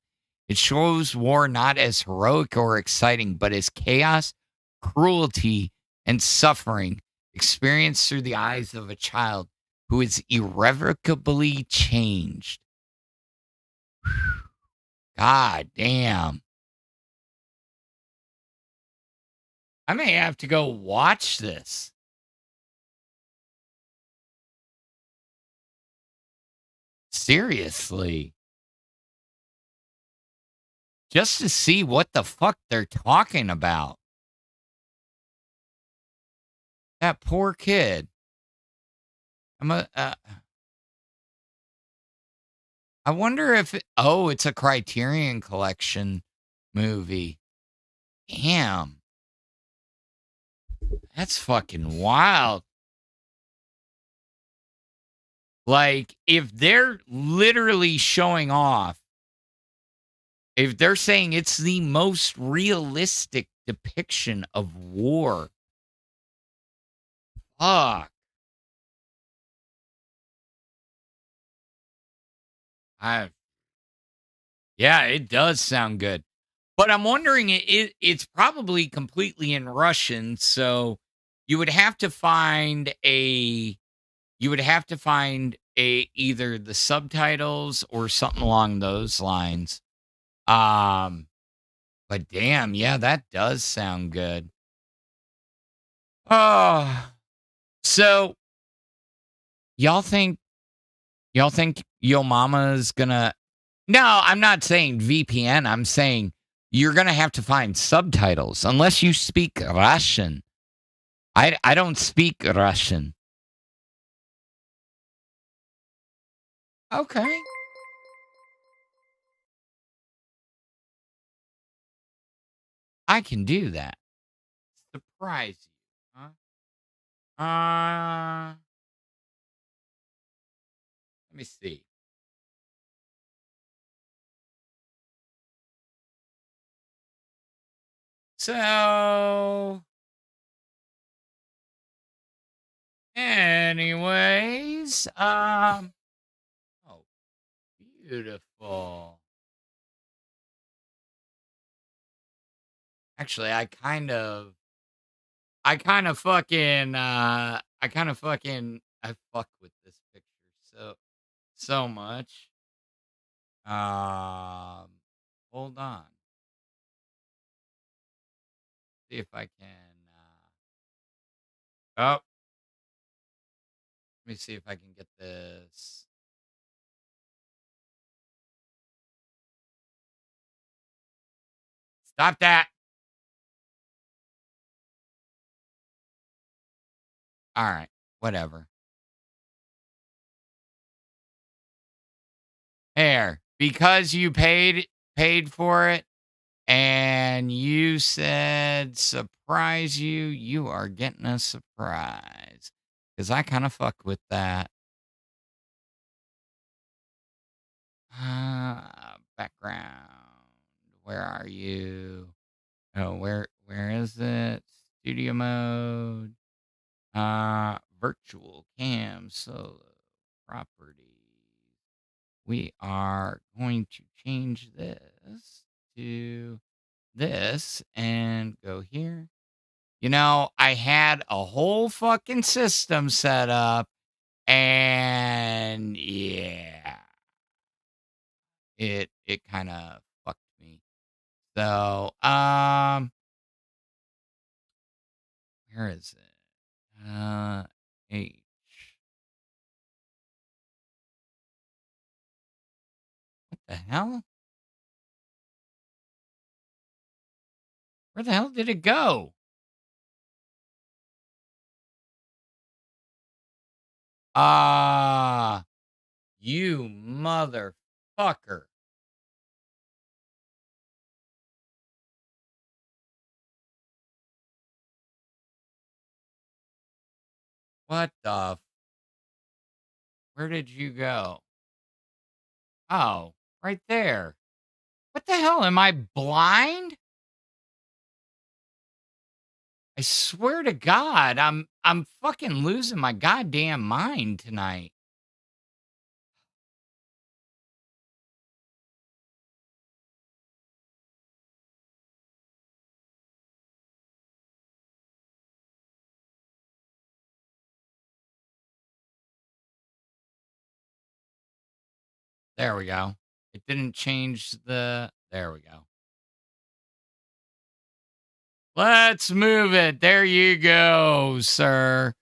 It shows war not as heroic or exciting, but as chaos, cruelty, and suffering experienced through the eyes of a child who is irrevocably changed. God damn. I may have to go watch this. Seriously. Just to see what the fuck they're talking about. That poor kid. I wonder if it's a Criterion Collection movie. Damn. That's fucking wild. Like, if they're literally showing off, if they're saying it's the most realistic depiction of war, fuck. Yeah, it does sound good. But I'm wondering, it's probably completely in Russian, so you would have to find either the subtitles or something along those lines. But damn, yeah, that does sound good. Oh, so y'all think Yo Mama's gonna? No, I'm not saying VPN. I'm saying you're gonna have to find subtitles unless you speak Russian. I don't speak Russian. Okay. I can do that. Surprise you, huh? Let me see. So, anyways, oh, beautiful. Actually, I kind of fucking, I fuck with this picture so much. Hold on. See if I can, oh, let me see if I can get this. Stop that. All right, whatever. Here, because you paid for it and you said surprise you, you are getting a surprise. Because I kind of fuck with that. Background. Where are you? Oh, where is it? Studio mode. Virtual cam solo properties. We are going to change this to this and go here. You know, I had a whole fucking system set up and yeah, it kind of fucked me. So, where is it? H. What the hell? Where the hell did it go? You motherfucker. What the? Where did you go? Oh, right there. What the hell? Am I blind? I swear to God, I'm fucking losing my goddamn mind tonight. There we go. It didn't change the... There we go. Let's move it. There you go, sir.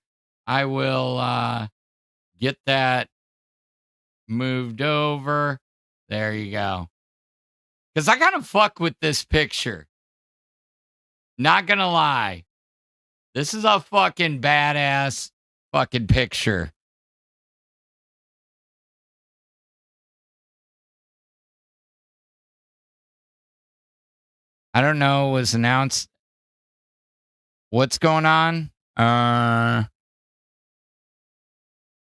I will get that moved over. There you go. Because I gotta fuck with this picture. Not gonna lie. This is a fucking badass fucking picture. I don't know. It was announced. What's going on?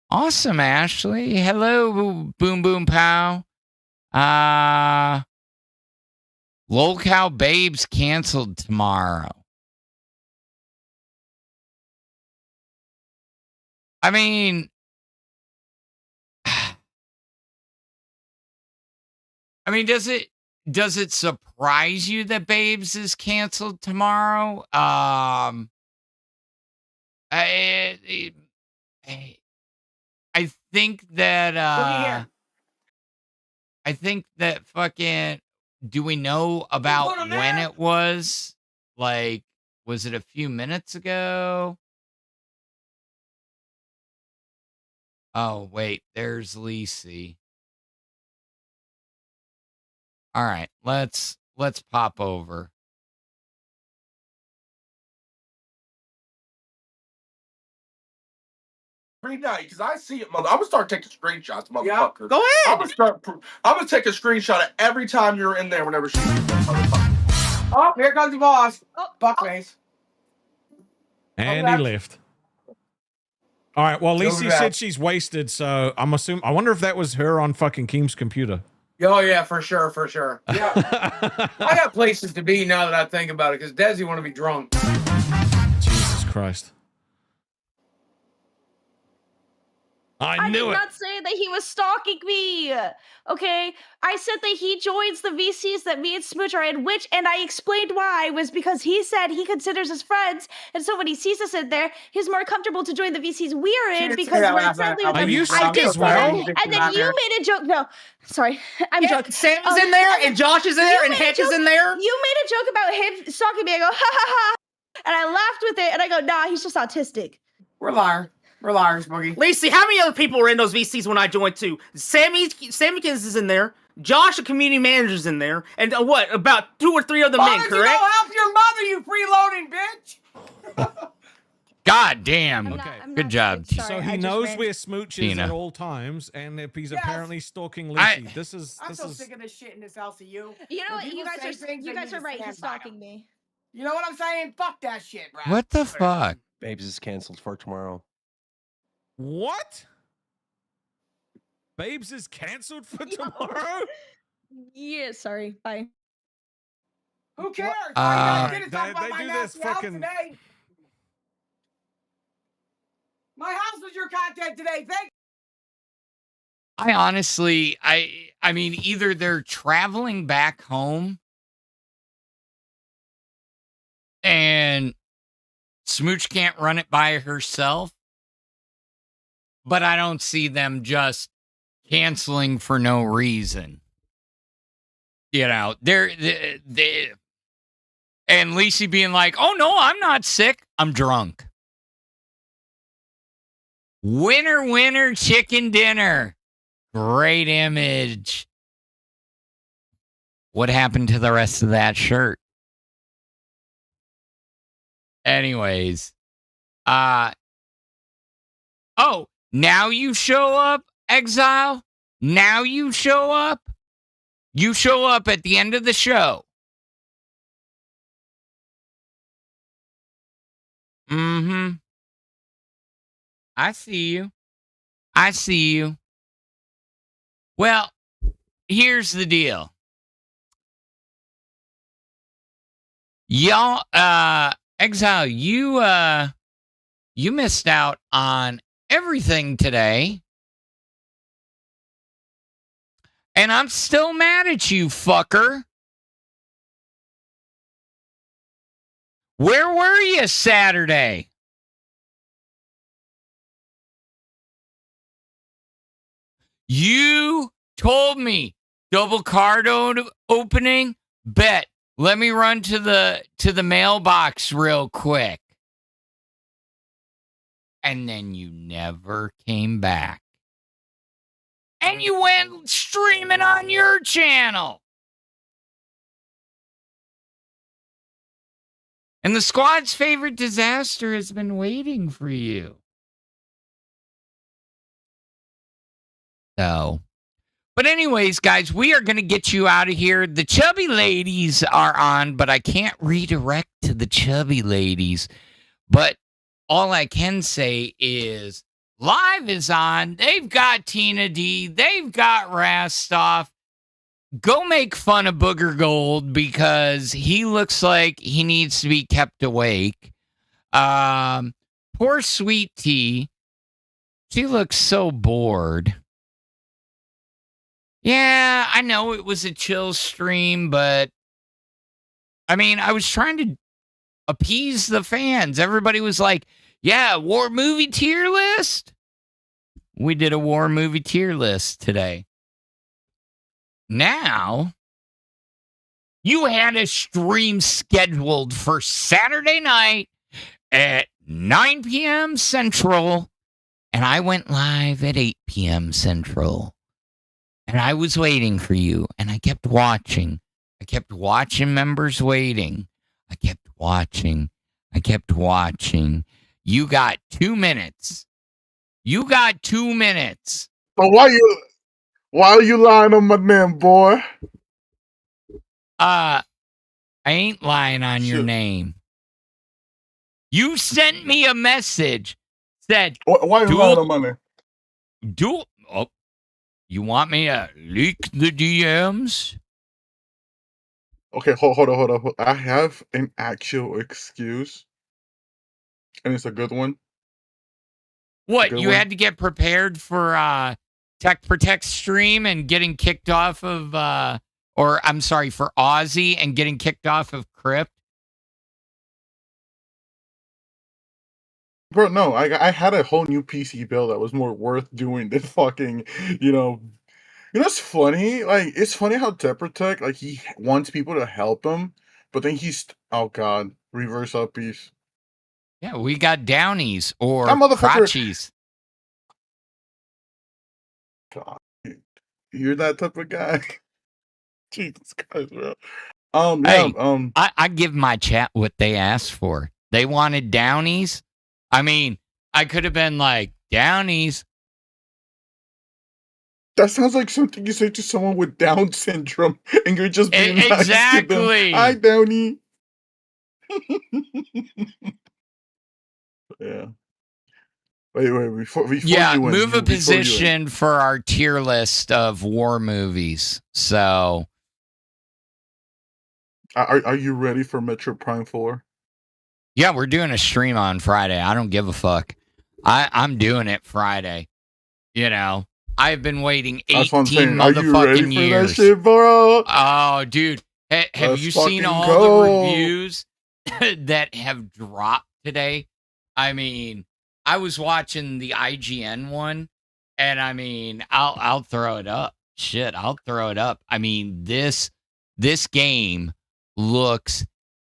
Awesome, Ashley. Hello, Boom Boom Pow. Lolcow Babes canceled tomorrow. I mean, does it surprise you that Babes is canceled tomorrow? I think that fucking, do we know about when it was? Like, was it a few minutes ago? Oh, wait, there's Lacey. All right, let's pop over. Every night, because I see it, mother. I'm gonna start taking screenshots, motherfucker. Go I'm ahead. gonna take a screenshot of every time you're in there. Whenever she, motherfucker. Oh, here comes the boss. Fuckface. And he left. All right. Well, Lacey said she's wasted, so I'm assuming. I wonder if that was her on fucking Keem's computer. Oh yeah, for sure. Yeah, I got places to be now that I think about it. Because Desi want to be drunk. Jesus Christ. I knew did it. not say that he was stalking me. Okay, I said that he joins the VCs that me and Smooch are in, and I explained why was because he said he considers us friends, and so when he sees us in there, he's more comfortable to join the VCs we are in because we're friendly with them. you I suck did as say well? that, and then you made a joke. No, sorry, I'm joking. Sam's in there, and Josh is in there, and Heck is in there. You made a joke about him stalking me. I go, ha ha ha, and I laughed with it, and I go, nah, he's just autistic. We're liars, Boogie. Lacey, how many other people were in those VCs when I joined too? Sammykins is in there. Josh, the community manager's in there, and what about 2 or 3 other men? Correct? You go help your mother, you freeloading bitch. God damn. Okay. Good job. Sorry, So he I just knows ran. where Smooch is Tina. at all times, and if he's Yes. apparently stalking Lacey, this is I'm so sick of this shit in this house of you. You know When what? You people guys say are things, you they guys need are to right. He's stand by 'em. stalking me. You know what I'm saying? Fuck that shit, bro. What the fuck? Babes is canceled for tomorrow. what? Babes is canceled for tomorrow. Yeah, sorry. Bye. Who cares? All you guys did is They- talk about they my do nasty this house fucking- today. My house was your content today. Thank I honestly, I mean, either they're traveling back home and Smooch can't run it by herself, but I don't see them just canceling for no reason. You know, they and Lacey being like, "Oh no, I'm not sick. I'm drunk." Winner, winner, chicken dinner. Great image. What happened to the rest of that shirt? Anyways, oh, Now you show up, Exile. Now you show up. You show up at the end of the show. Mm-hmm. I see you. I see you. Well, here's the deal. Y'all, Exile, you missed out on everything today. And I'm still mad at you, fucker. Where were you Saturday? You told me double card opening. Bet. Let me run to the mailbox real quick. And then you never came back. And you went streaming on your channel. And the squad's favorite disaster has been waiting for you. So, but anyways, guys, we are going to get you out of here. The chubby ladies are on, but I can't redirect to the chubby ladies. But all I can say is Live is on. They've got Tina D. They've got Rastoff. Go make fun of Booger Gold because he looks like he needs to be kept awake. Poor Sweet Tea. She looks so bored. Yeah, I know it was a chill stream, but I mean, I was trying to appease the fans. Everybody was like, yeah, war movie tier list. We did a war movie tier list today. Now, you had a stream scheduled for Saturday night at 9 p.m. Central, and I went live at 8 p.m. Central. And I was waiting for you, and I kept watching. I kept watching members waiting. I kept watching. I kept watching. You got 2 minutes. You got 2 minutes. But why are you lying on my name, boy? I ain't lying on your name. You sent me a message. Said, Why are you lying on my name? Oh, you want me to leak the DMs? Okay, hold on. I have an actual excuse. And it's a good one. What, you had to get prepared for Tech Protect stream and getting kicked off of, or I'm sorry, for Aussie and getting kicked off of Crypt? Bro, no, I had a whole new PC build that was more worth doing than fucking, you know, it's funny. Like, it's funny how Teprotech, like, he wants people to help him, but then oh god, reverse up piece. Yeah, we got Downies or That motherfucker- Crotchies. God, you're that type of guy. Jesus Christ, bro. Hey, I give my chat what they asked for. They wanted Downies. I mean, I could have been like, Downies. That sounds like something you say to someone with Down syndrome, and you're just being Exactly. nice to them. Hi, Downy. Yeah. Wait. Before Yeah, you move a before you position for our tier list of war movies. So, Are you ready for Metro Prime 4? yeah, we're doing a stream on Friday. I don't give a fuck. I'm doing it Friday. You know, I've been waiting 18 motherfucking Are you ready for years. that shit, bro? Oh, dude. Have Let's you seen fucking all go. the reviews that have dropped today? I mean, I was watching the IGN one, and I mean, I'll throw it up. Shit, I'll throw it up. I mean, this game looks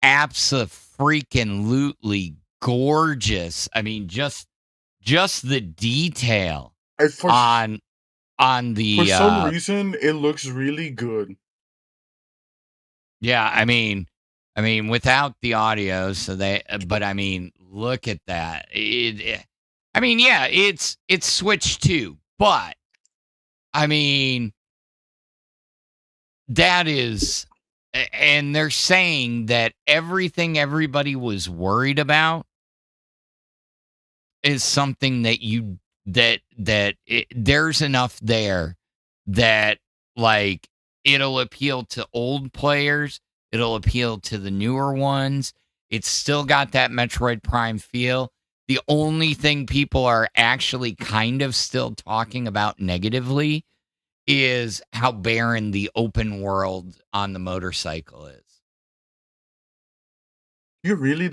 abso-freaking-lutely gorgeous. I mean, just the detail on the For some reason, it looks really good. Yeah, I mean, without the audio, but I mean, look at that. I I mean, yeah, it's Switch 2, but I mean, that is, and they're saying that everything everybody was worried about is something that there's enough there that like it'll appeal to old players, it'll appeal to the newer ones. It's still got that Metroid Prime feel. The only thing people are actually kind of still talking about negatively is how barren the open world on the motorcycle is. You really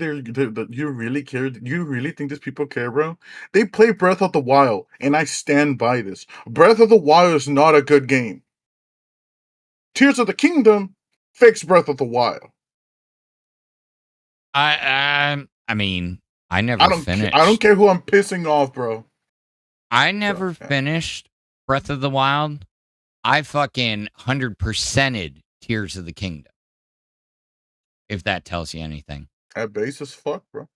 you really care? You really think these people care, bro? They play Breath of the Wild, and I stand by this. Breath of the Wild is not a good game. Tears of the Kingdom fixed Breath of the Wild. I mean, I never I don't finished. I don't care who I'm pissing off, bro. I never finished Breath of the Wild. I fucking 100%ed Tears of the Kingdom. If that tells you anything. At base as fuck, bro.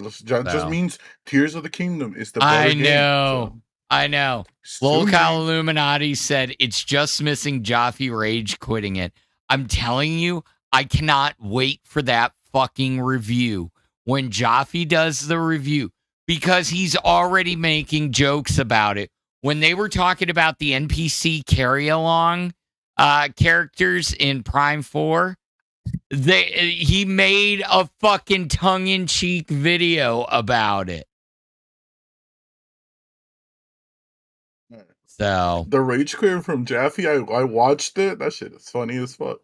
Just means Tears of the Kingdom is the better I game. know. I know. Lolcow Illuminati said it's just missing Jaffe rage quitting it. I'm telling you, I cannot wait for that fucking review. When Jaffe does the review, because he's already making jokes about it. When they were talking about the NPC carry-along characters in Prime 4, he made a fucking tongue-in-cheek video about it. So the rage quit from Jaffe, I watched it. That shit is funny as fuck.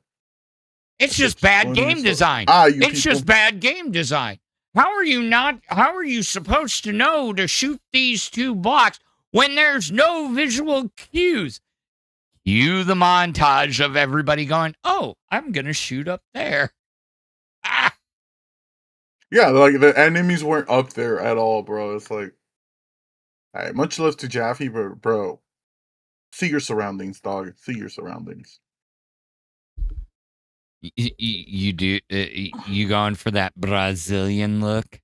It's just bad game design. It's just bad game design. How are you supposed to know to shoot these two blocks when there's no visual cues? Cue the montage of everybody going, oh, I'm going to shoot up there. Ah. Yeah, like the enemies weren't up there at all, bro. It's like, all right, much love to Jaffe, but bro, see your surroundings, dog. See your surroundings. You do? You going for that Brazilian look?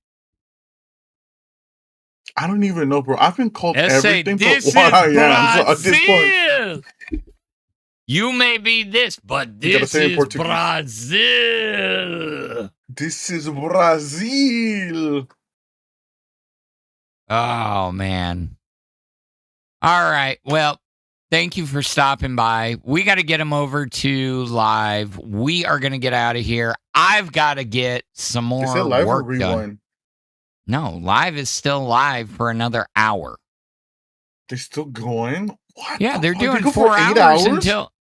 I don't even know, bro. I've been called everything but what I am. So at this point, you may be this, but this is Brazil. This is Brazil. Oh man. All right. Well, thank you for stopping by. We got to get him over to live. We are going to get out of here. I've got to get some more is it live work or done. No, live is still live for another hour. They're still going? What? Yeah, they're doing 4 hours until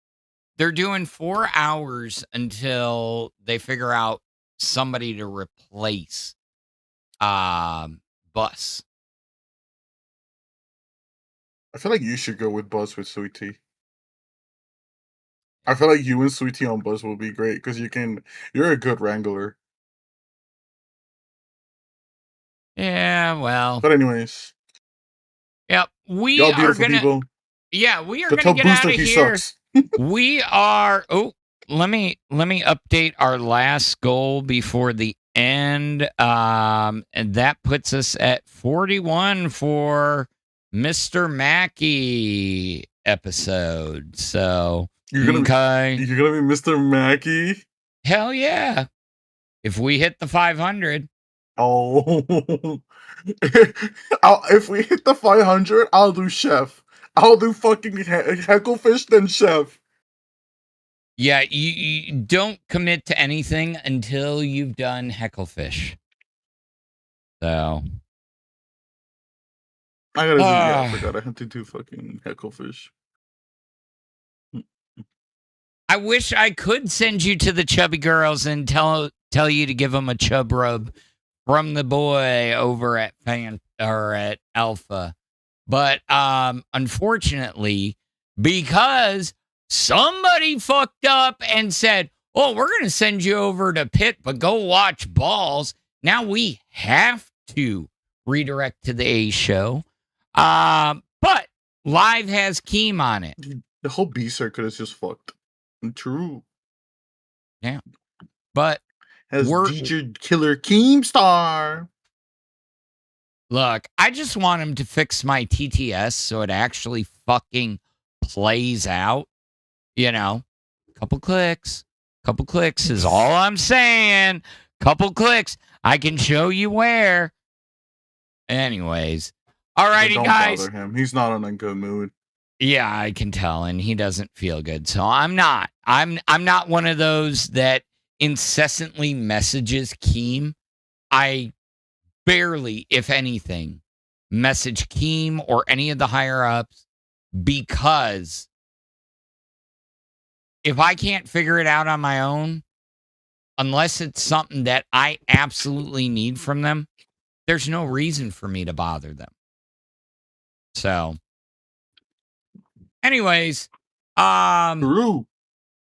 they're doing 4 hours until they figure out somebody to replace Bus. I feel like you should go with Buzz with Sweetie. I feel like you and Sweetie on Buzz will be great because you're a good wrangler. Yeah, well. But anyways. Yep, we are gonna. People. Yeah, we are gonna get out of here. We are. Oh, let me update our last goal before the end. And that puts us at 41 for Mr. Mackey episode. So you're gonna be Mr. Mackey. Hell yeah! If we hit the 500. Oh, if we hit the 500, I'll do chef. I'll do fucking Hecklefish, then chef. Yeah, you don't commit to anything until you've done Hecklefish. So. I gotta I forgot I had to do fucking Hecklefish. I wish I could send you to the chubby girls and tell you to give them a chub rub from the boy over at at Alpha. But unfortunately, because somebody fucked up and said, oh, we're going to send you over to Pitt, but go watch balls. Now we have to redirect to the A show. But live has Keem on it. The whole B circuit is just fucked. True. Yeah. But has DJ Killer Keemstar. Look, I just want him to fix my TTS so it actually fucking plays out. You know, couple clicks is all I'm saying. Couple clicks. I can show you where. Anyways. Alrighty, Don't guys. bother him. He's not in a good mood. Yeah, I can tell, and he doesn't feel good. So I'm not. I'm not one of those that incessantly messages Keem. I barely, if anything, message Keem or any of the higher ups because if I can't figure it out on my own, unless it's something that I absolutely need from them, there's no reason for me to bother them. So, anyways, True.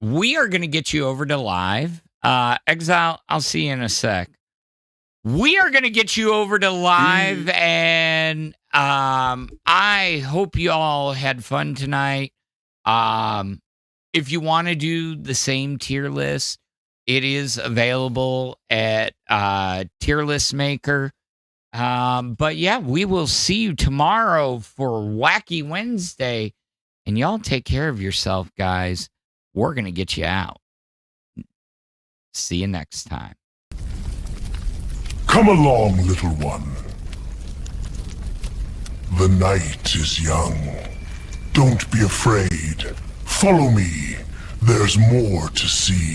we are going to get you over to live. Exile, I'll see you in a sec. We are going to get you over to live, and I hope you all had fun tonight. If you want to do the same tier list, it is available at Tier List Maker. But yeah, we will see you tomorrow for Wacky Wednesday. And y'all take care of yourself, guys. We're going to get you out. See you next time. Come along, little one. The night is young. Don't be afraid. Follow me. There's more to see.